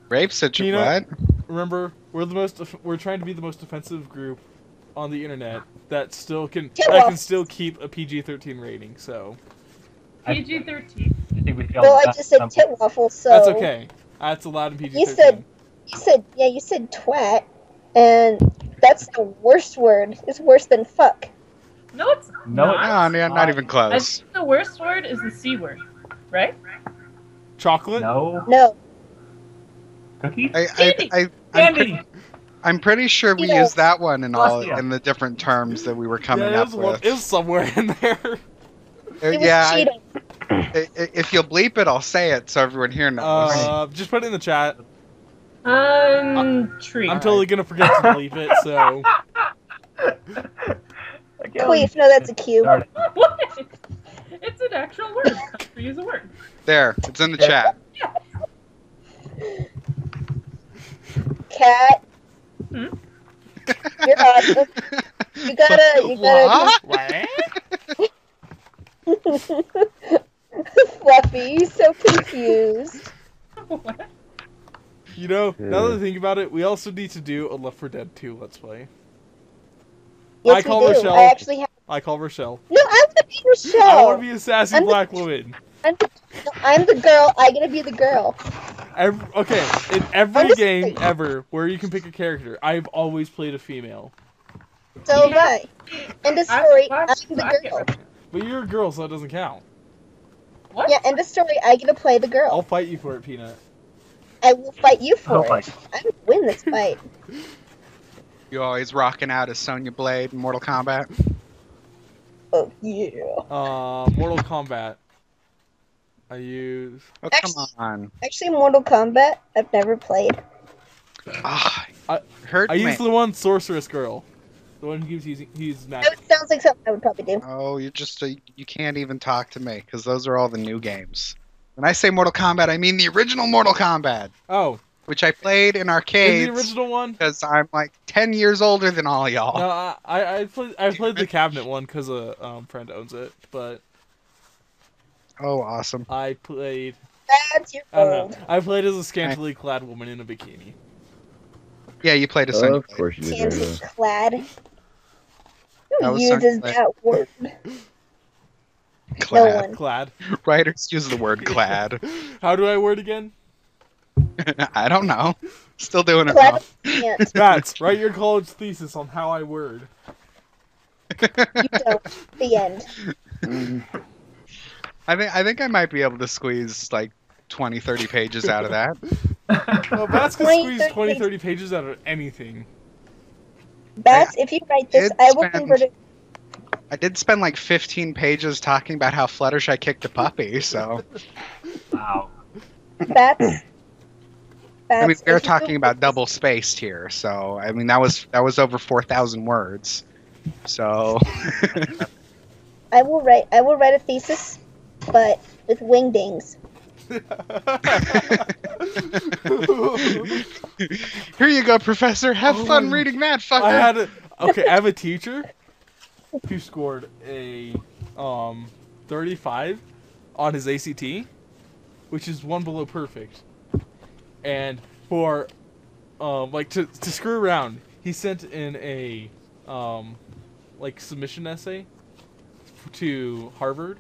Rape situation. Peanut? What? Remember, we're trying to be the most offensive group on the internet that still can keep a PG-13 rating. So PG-13. I think we failed. Well, I just said tit waffle, so... that's okay. That's allowed in PG-13. He said you said twat, and that's the worst word. It's worse than fuck. No, it's No, not. No, not even I close. think the worst word is the C word, right? Chocolate? No. No. Cookies? Candy! I'm pretty sure we Yeah. used that one in all Celestia. in the different terms that we were coming Yeah, up with. it was somewhere in there. It was Yeah, cheating. if you'll bleep it, I'll say it so everyone here knows. Just put it in the chat. Tree. I'm totally gonna forget to bleep it, so. Queef, no, that's a Q. Darn it. What? It's an actual word. Tree is a word. There, it's in the chat. Cat. Hmm? You're awesome. You gotta. Fluffy, he's so confused. What? You know, now that I think about it, we also need to do a Left 4 Dead 2 Let's Play. Yes, I call we do. Rochelle. I actually have. I call Rochelle. No, I'm the Rochelle. I want to be a sassy I'm the- black woman. I'm the girl. I gotta be the girl. Okay, in every I'm just- game ever where you can pick a character, I've always played a female. So have I. End of story. I'm the girl. But you're a girl, so it doesn't count. What? Yeah, end of story. I get to play the girl. I'll fight you for it, Peanut. I will fight you for I'll it. fight. I'm gonna win this fight. You always rocking out as Sonya Blade in Mortal Kombat. Oh yeah. Mortal Kombat. I use. Oh, come on. Actually, Mortal Kombat. I've never played. Ah, I- hurt I me. use the one Sorceress Girl. The one who keeps using. He uses magic. That sounds like something I would probably do. Oh, you can't even talk to me because those are all the new games. When I say Mortal Kombat, I mean the original Mortal Kombat, Oh, which I played in in arcades. the original one? Because I'm like 10 years older than all y'all. No, I played the cabinet one because a friend owns it, but Oh, awesome. I played. That's your I don't old. know. I played as a scantily clad woman in a bikini. Yeah, you played a Sonya Of course you did. Fancy Reza. clad. That Who was uses something like- that word? Clad. No one. Clad. Writers use the word clad. How do I word again? I don't know. Still doing it Clad wrong. pants. Bats, write your college thesis on how I word. You don't. The end. I think I might be able to squeeze like 20, 30 pages out of that. Well, Bats can 20, squeeze 30 20, 30 pages out of anything. Bats, if you write this, did I will spend- convert it. I did spend like 15 pages talking about how Fluttershy kicked a puppy, so Wow. Bats. I mean Bats, we're if you talking do- about double spaced here, so I mean that was over 4,000 words. So I will write a thesis, but with wingdings. here you go, Professor. Have Oh fun my- reading that, fucker. I have a teacher who scored a 35 on his ACT, which is one below perfect. And for to screw around, he sent in a submission essay to Harvard,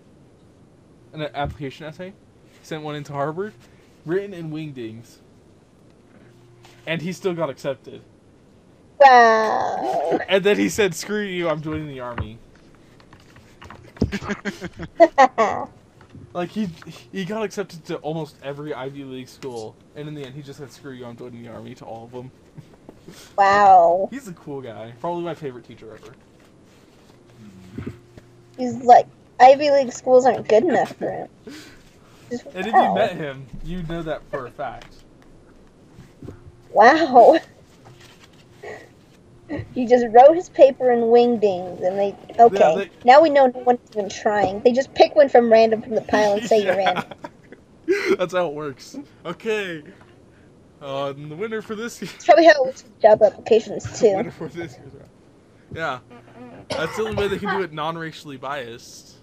an application essay. He sent one into Harvard, written in wingdings, and he still got accepted. Wow. And then he said, "Screw you, I'm joining the army." Like he got accepted to almost every Ivy League school, and in the end, he just said, "Screw you, I'm joining the army" to all of them. Wow. He's a cool guy. Probably my favorite teacher ever. He's like, Ivy League schools aren't good enough for him. Just, And if wow. you met him, you'd know that for a fact. Wow. He just wrote his paper in wingdings, and they... Okay, Yeah, they- now we know no one's even trying. They just pick one from random from the pile and say you're in. That's how it works. Okay. And the winner for this year. It's probably how it works with job applications, too. Winner for this year's round. Yeah. That's the only way they can do it non-racially biased.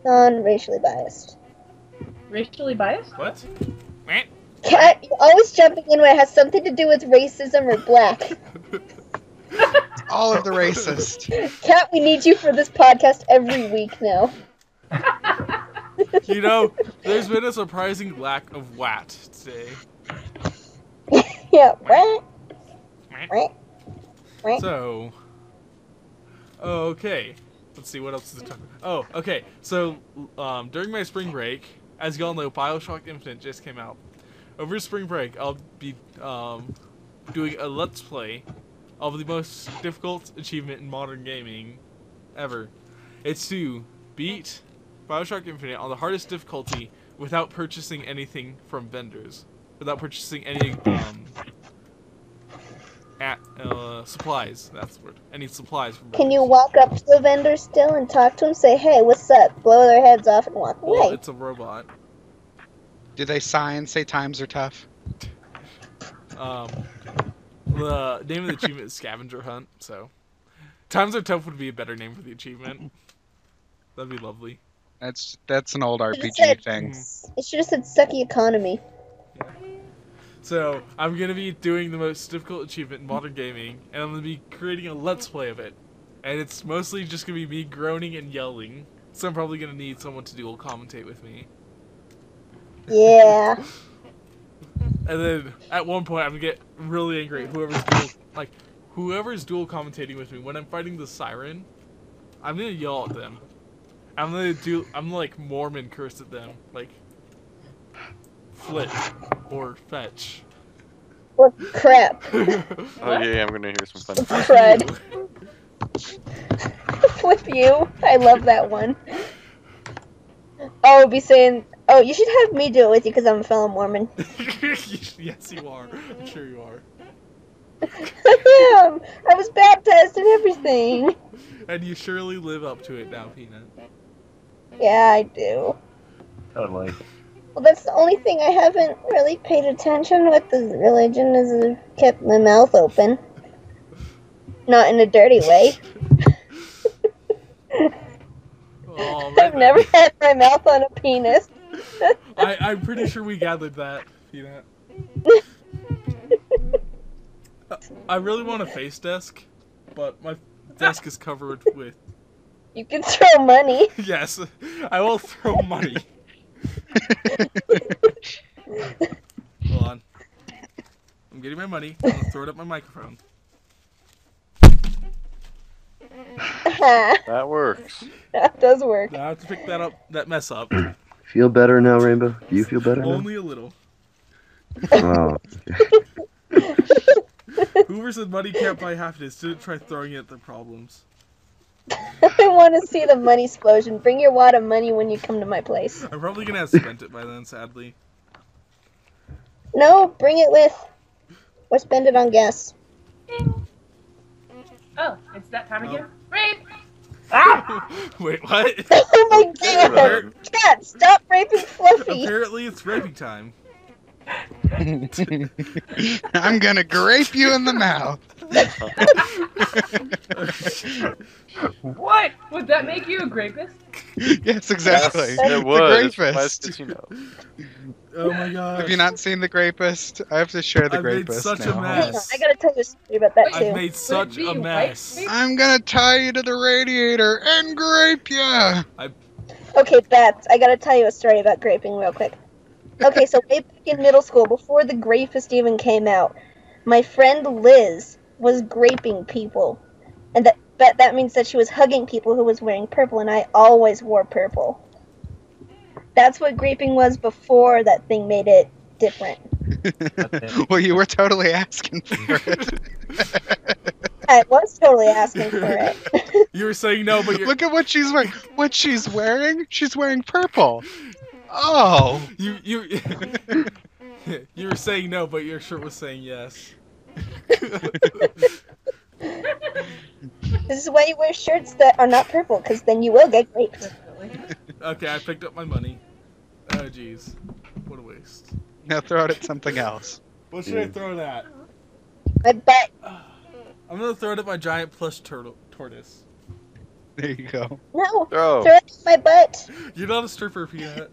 Non-racially biased. Racially biased? What? Cat, you're always jumping in when it has something to do with racism or black. All of the racist. Cat, we need you for this podcast every week now. You know, There's been a surprising lack of wat today. Yeah. Right. So, okay. Let's see, what else is talking. Oh, okay. So, during my spring break, as y'all know, BioShock Infinite just came out. Over spring break, I'll be doing a Let's Play of the most difficult achievement in modern gaming ever. It's to beat BioShock Infinite on the hardest difficulty without purchasing anything from vendors. Without purchasing any supplies. That's the word. Any supplies from vendors. Can you walk up to the vendor still and talk to him? Say, hey, what's up? Blow their heads off and walk Well, away. it's a robot. Do they sigh and say times are tough? The name of the achievement is Scavenger Hunt, so Times Are Tough would be a better name for the achievement. That'd be lovely. That's an old It RPG said- thing. It should have said sucky economy. So, I'm gonna be doing the most difficult achievement in modern gaming, and I'm gonna be creating a Let's Play of it. And it's mostly just gonna be me groaning and yelling, so I'm probably gonna need someone to dual commentate with me. Yeah. And then, at one point, I'm gonna get really angry at whoever's dual commentating with me. When I'm fighting the siren, I'm gonna yell at them. I'm gonna like Mormon curse at them, like flip or fetch. Or crap. Oh yeah, I'm gonna hear some fun. Crud. With you. I love that one. Oh, be saying, oh, you should have me do it with you because I'm a fellow Mormon. Yes, you are. I'm sure you are. I am. I was baptized and everything. And you surely live up to it now, Peanut. Yeah, I do. Totally. Well, that's the only thing I haven't really paid attention with the religion is I've kept my mouth open. Not in a dirty way. Oh, I've never had my mouth on a penis. I'm pretty sure we gathered that, Peanut. I really want a face desk, but my desk is covered with... You can throw money. Yes, I will throw money. Hold on. I'm getting my money. I'm gonna throw it at my microphone. That works. That does work. Now I have to pick that mess up. Feel better now, Rainbow? Do you feel better now? Only a little. Oh. Whoever said money can't buy happiness didn't try throwing it at their problems. I want to see the money explosion. Bring your wad of money when you come to my place. I'm probably gonna have spent it by then, sadly. No, bring it with. Or spend it on gas. Oh, it's that time again? Rape! Wait, what? Oh my god! Cat, stop raping Fluffy! Apparently it's raping time. I'm gonna grape you in the mouth. What? Would that make you a rapist? Yes, exactly. Yes, it would. The Why Grapist. did you know? Oh my god. Have you not seen The Grapist? I have to share The I've made Grapist such a now. mess. I gotta tell you a story about that I've too. made such be a white mess. rape? I'm gonna tie you to the radiator and grape ya. Okay, Bats, I gotta tell you a story about graping real quick. Okay, so way back in middle school, before the Grapist even came out, my friend Liz was graping people. And that means that she was hugging people who was wearing purple, and I always wore purple. That's what graping was before that thing made it different. Well, you were totally asking for it. I was totally asking for it. You were saying no, but you're... Look at what she's wearing. What she's wearing? She's wearing purple. Oh. You were saying no, but your shirt was saying yes. This is why you wear shirts that are not purple, because then you will get raped. Okay, I picked up my money. Oh jeez, what a waste. Now throw it at something else. What should I throw it at? My butt. I'm gonna throw it at my giant plush tortoise. There you go. No, Throw. throw it in my butt. You're not a stripper, Peanut.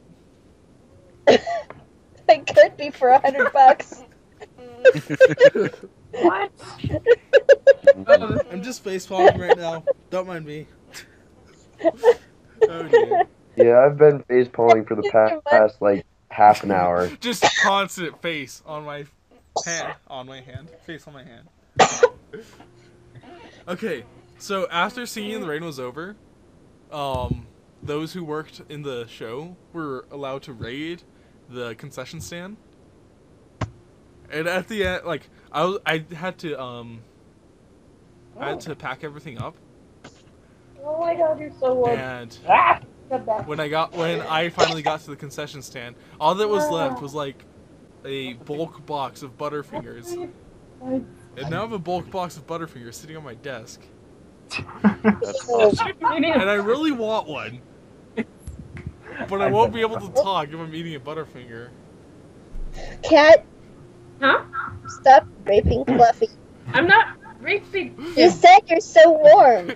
I could be for $100. What? I'm just face palming right now. Don't mind me. Oh dear. Yeah, I've been face palming for the past like half an hour. Just constant face on my hand. Face on my hand. Okay, so after Singing in the Rain was over, those who worked in the show were allowed to raid the concession stand. And at the end, like, I had to pack everything up. Oh my god, you're so warm. And Get back. when I finally got to the concession stand, all that was left was like a bulk box of Butterfingers. And now I have a bulk box of Butterfingers sitting on my desk. That's awesome. And I really want one. But I won't be able to talk if I'm eating a Butterfinger. Cat, Huh? stop raping Fluffy. I'm not raping. You said you're so warm.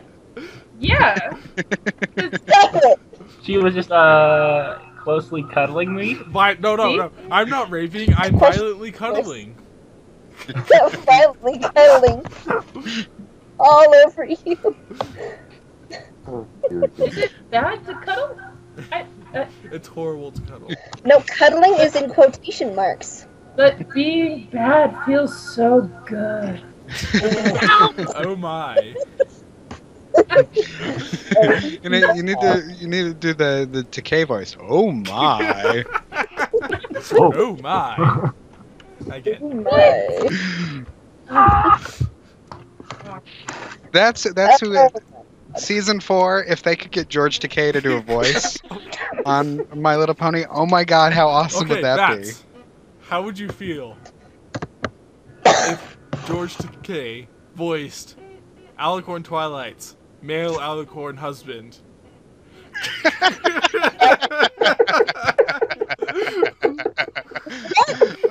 Yeah. Stop it. She was just closely cuddling me. No. I'm not raping. I'm violently cuddling. So violently cuddling all over you. Is it bad to cuddle? It's horrible to cuddle. No, cuddling is in quotation marks. But being bad feels so good. Oh my. You need to do the Takei voice. Oh my. Oh my. Again. That's who. Season 4, if they could get George Takei to do a voice on My Little Pony, oh my god, how awesome would that be? How would you feel if George Takei voiced Alicorn Twilight's male Alicorn husband?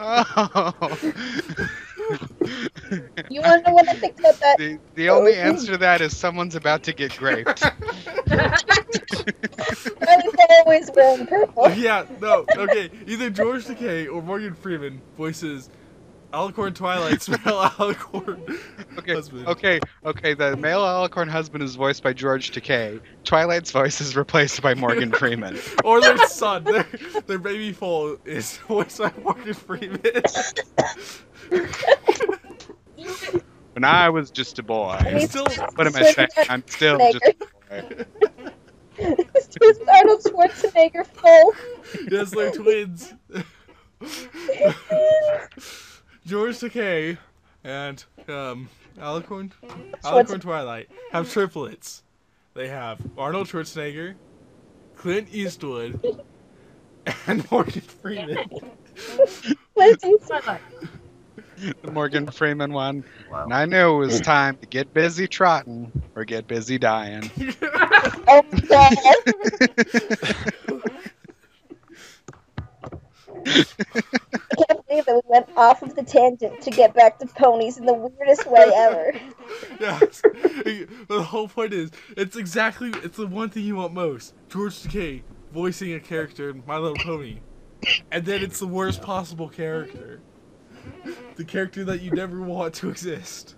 Oh. You want to know what I think about that? The only answer to that is someone's about to get graped. I was always wearing purple. Yeah, no, okay. Either George Takei or Morgan Freeman voices Alicorn Twilight's male Alicorn husband. Okay. The male Alicorn husband is voiced by George Takei. Twilight's voice is replaced by Morgan Freeman. Or their son, their baby foal is voiced by Morgan Freeman. When I was just a boy. Still, What am I saying? I'm still just a boy. It's just Arnold Schwarzenegger full. Yes, they're twins. George Takei and Alicorn Twilight have triplets. They have Arnold Schwarzenegger, Clint Eastwood, and Morgan Freeman. The Morgan Freeman one. Wow. And I knew it was time to get busy trotting or get busy dying. Oh god. I can't believe that we went off of the tangent to get back to ponies in the weirdest way ever. Yes. But the whole point is, it's the one thing you want most. George Takei voicing a character in My Little Pony. And then it's the worst possible character. The character that you never want to exist.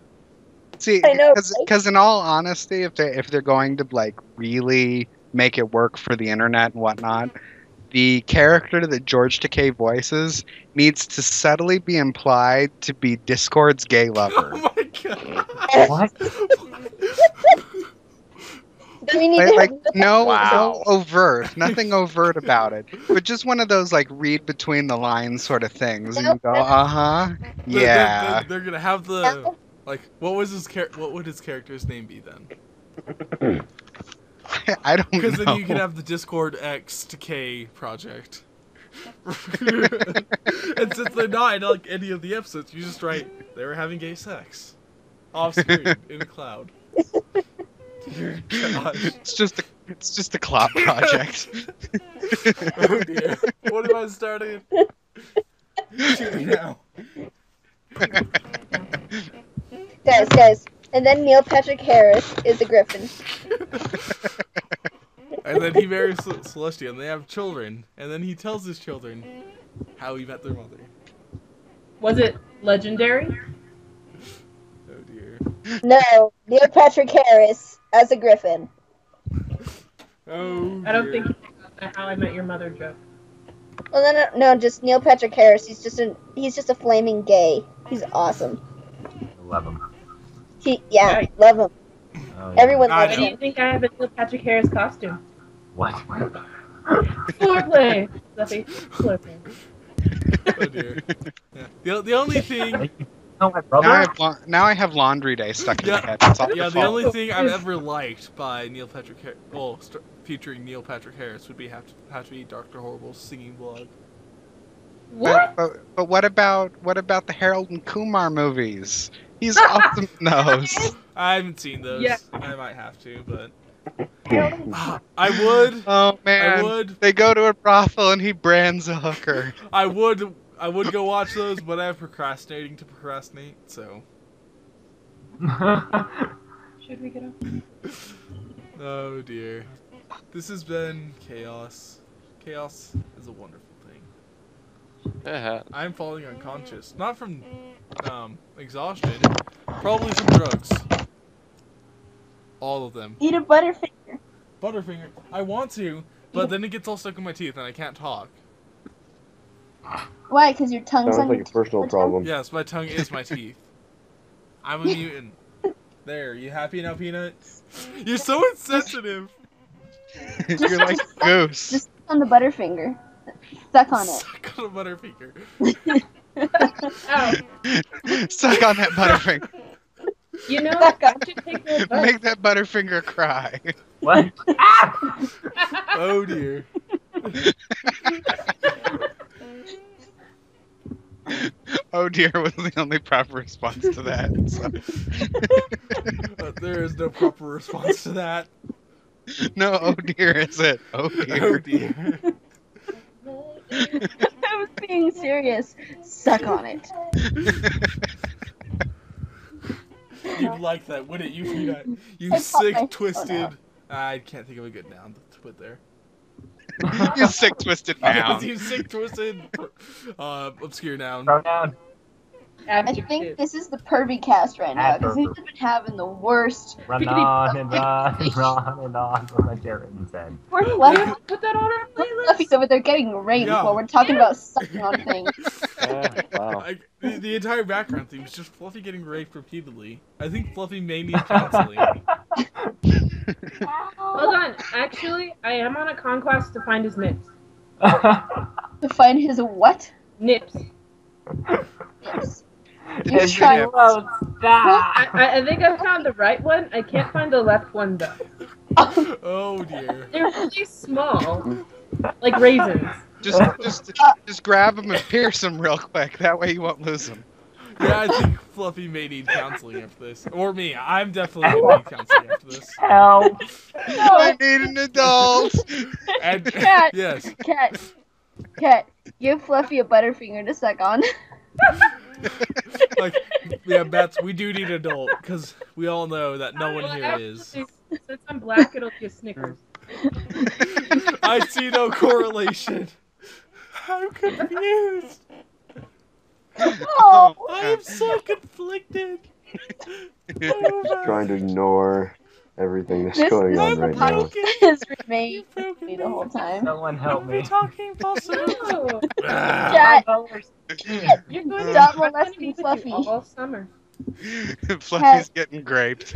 See, because in all honesty, if they're going to like really make it work for the internet and whatnot, the character that George Takei voices needs to subtly be implied to be Discord's gay lover. Oh my god! What? No overt, nothing overt about it, but just one of those like read between the lines sort of things, and you go, yeah. They're gonna have the like. What would his character's name be then? I don't know. Because then you can have the Discord X to K project. And since they're not in like any of the episodes, you just write they were having gay sex off screen in a cloud. Dear gosh. It's just a cloud project. Oh dear. What am I starting? Shoot me now. Guys. And then Neil Patrick Harris is a griffin. And then he marries Celestia, and they have children. And then he tells his children how he met their mother. Was it legendary? Oh dear. No, Neil Patrick Harris as a griffin. Oh dear. I don't think a How I Met Your Mother joke. Well, no, just Neil Patrick Harris. He's just a flaming gay. He's awesome. Love him. Yeah. Love him. Oh, yeah. Everyone I loves Why do you him. think I have a Neil Patrick Harris costume? What? Foreplay. Fluffy. Foreplay. Oh dear. Yeah. The only thing. Oh, my brother? Now I have Laundry Day stuck in Yeah. my head. That's all Yeah, the the fault. only thing I've ever liked by Neil Patrick Harris, featuring Neil Patrick Harris, would have to be Dr. Horrible's singing vlog. What? But what about the Harold and Kumar movies? He's awesome in those. I haven't seen those. Yeah. I might have to, but I would. Oh man, I would. they go to a brothel and he brands a hooker. I would go watch those, but I have procrastinating to procrastinate, so. Should we get off? Oh dear. This has been chaos. Chaos is a wonderful thing. Yeah. I'm falling unconscious. Not from exhaustion. Probably from drugs. All of them. Eat a Butterfinger. Butterfinger. I want to, but then it gets all stuck in my teeth and I can't talk. Why? Because your tongue's Sounds on like your a personal teeth. problem. Yes, my tongue is my teeth. I'm a mutant. There, you happy now, Peanut? You're so insensitive. You're like a goose. Just on the Butterfinger. Suck on it. Suck on a Butterfinger. Ow. Suck on that Butterfinger. You know, I should take the bus. Make that Butterfinger cry. What? Oh dear. Oh dear was the only proper response to that. So. There is no proper response to that. No, oh dear is it? Oh dear. Oh dear. I was being serious. Suck on it. You'd like that, wouldn't you, Peanut? You I popped my sick, phone twisted. out. I can't think of a good noun to put there. You sick twisted noun. You sick, twisted, obscure noun. Pronoun. I think this is the pervy cast right now because he's Adverb. been having the worst. Run on and run and run and on, like Jared said. We're Yeah, Fluffy, put that on our playlist. Fluffy's over there getting raped Yeah. while we're talking about sucking on things. Yeah, wow. The entire background theme is just Fluffy getting raped repeatedly. I think Fluffy may need counseling. Hold on. Actually, I am on a conquest to find his nips. To find his what? Nips. Yes. It's trying- close. Stop. I think I found the right one. I can't find the left one though. Oh dear. They're really small, like raisins. Just grab him and pierce him real quick. That way you won't lose him. Yeah, I think Fluffy may need counseling after this. Or me. I'm definitely gonna need counseling after this. Help. I need an adult. And Cat. yes. Cat, give Fluffy a Butterfinger to suck on. Like, yeah, Bats, we do need adult, because we all know that no one here is. Since I'm black, it'll be a Snickers. I see no correlation. I'm confused. Oh, I am so conflicted. Oh, my- Trying to ignore everything that's This going on I'm right now. broken. his roommate You've broken me the whole time. Someone help We're me. talking falsehood. Oh, Cat, you're going to Stop I'm gonna molesting be with you Fluffy. all summer. Fluffy's getting graped.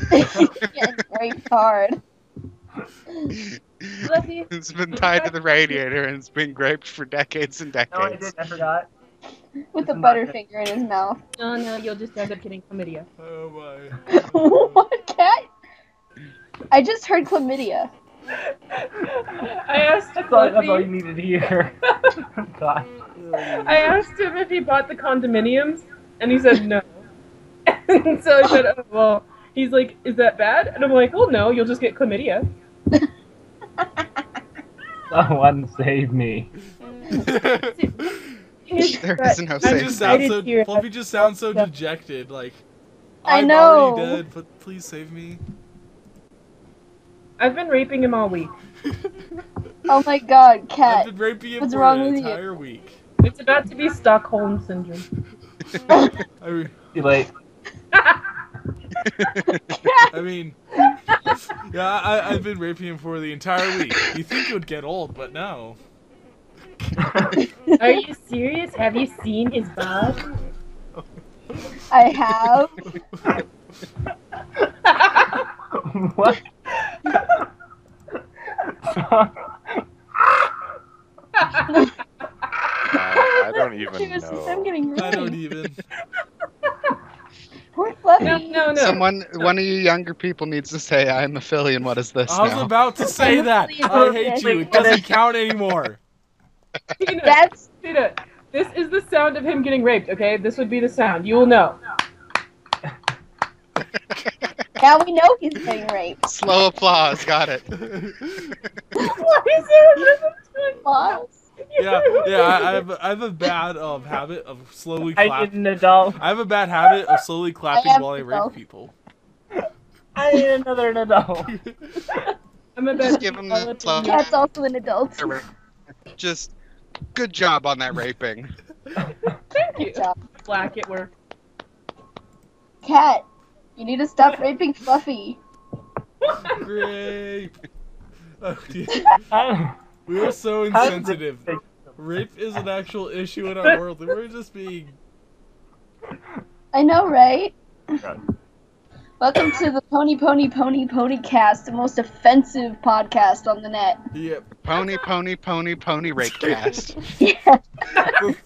getting raped hard. Fluffy, It's been tied to the radiator and it's been graped for decades and No, I decades. didn't. I forgot. With a Butterfinger in his mouth. no, you'll just end up getting chlamydia. Oh my. What, Cat? I just heard chlamydia. I asked That's all you Fluffy. needed to hear. God. I asked him if he bought the condominiums, and he said no. And so I said, oh, well, he's like, is that bad? And I'm like, well, no, you'll just get chlamydia. Someone save me. There is no Fluffy safe just space. sounds so, Fluffy just sounds so dejected, like, I I'm know. already dead, but please save me. I've been raping him all week. Oh my god, I've Cat. been raping him What's for wrong an with you? entire week. It's about to be Stockholm syndrome. I mean, Too late. I mean, yeah, I've been raping him for the entire week. You think it would get old, but no. Are you serious? Have you seen his body? I have. What? I don't even Seriously, I'm know. getting I don't raped. even. Poor Fluffy. No. One of you younger people needs to say, "I'm a Philly," and what is this I was now? about to say that. I hate you. It doesn't count anymore. That's Tina, this is the sound of him getting raped, okay? This would be the sound. You will know. now we know he's getting raped. Slow applause. Got it. What is it? Applause. Yeah. I have a bad habit of slowly I clapping. need an adult. I have a bad habit of slowly clapping am while I adult. rape people. I need another adult. I'm a Just bad give him the slow. Cat's also an adult. Just good job on that raping. Thank you. Good job. Black it worked. Cat, you need to stop raping Fluffy. Rape. Oh, dear. How We are so does it insensitive. take- Rape is an actual issue in our world, and we're just being. I know, right? God. Welcome to the PoniPoniPoniPoniCast, the most offensive podcast on the net. Yep. Pony rape cast. Yeah.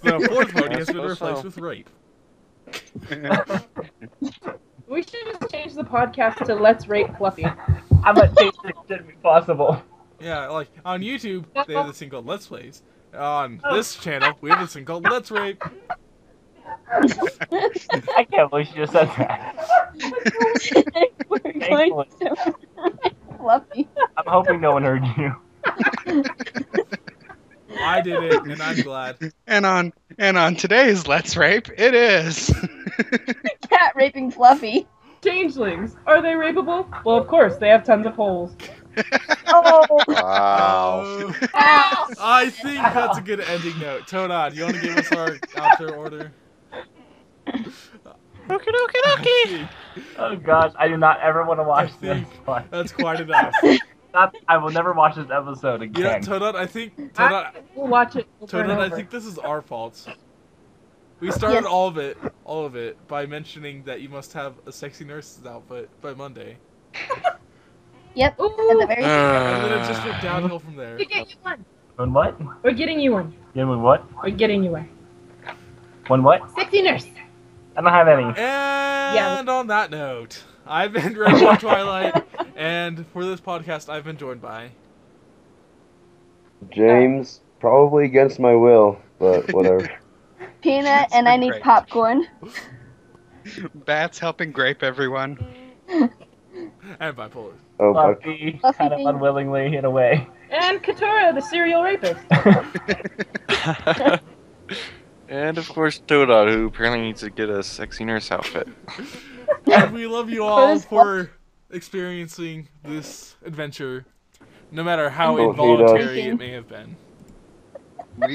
The fourth pony has been suppose replaced so. with rape. We should just change the podcast to Let's Rape Fluffy. How much change should be possible? Yeah, like on YouTube, they have this thing called Let's Plays. On this channel, we have this thing called Let's Rape. I can't believe you just said that. We're going to Fluffy. I'm hoping no one heard you. I did it, and I'm glad. And on today's Let's Rape, it is. Cat raping Fluffy. Changelings. Are they rapeable? Well, of course. They have tons of holes. Oh. Wow. Oh, I think that's a good ending note. Toad, you want to give us our outro order? Okay. Oh gosh, I do not ever want to I watch this think one. that's quite enough. I will never watch this episode You know, again. Toad, I think We'll watch it. We'll Toad, turn I over. think this is our fault. We started Yes. all of it by mentioning that you must have a sexy nurse's outfit by Monday. Yep. Ooh, At the very And then it just went downhill from there. we get you one. When what? We're getting you one. Yeah, when what? We're getting you one. When what? Sexy nurse. I don't have any. And on that note, I've been Rachel Twilight, and for this podcast, I've been joined by. James, probably against my will, but whatever. peanut, It's and I been need great. popcorn. Bats helping grape everyone. And bipolar. Oh, Fluffy, Fluffy kind of thing. unwillingly in a way. And Katora, the serial rapist. And of course, Toadot, who apparently needs to get a sexy nurse outfit. And we love you all for experiencing this adventure, no matter how Don't hate us. involuntary it may have been.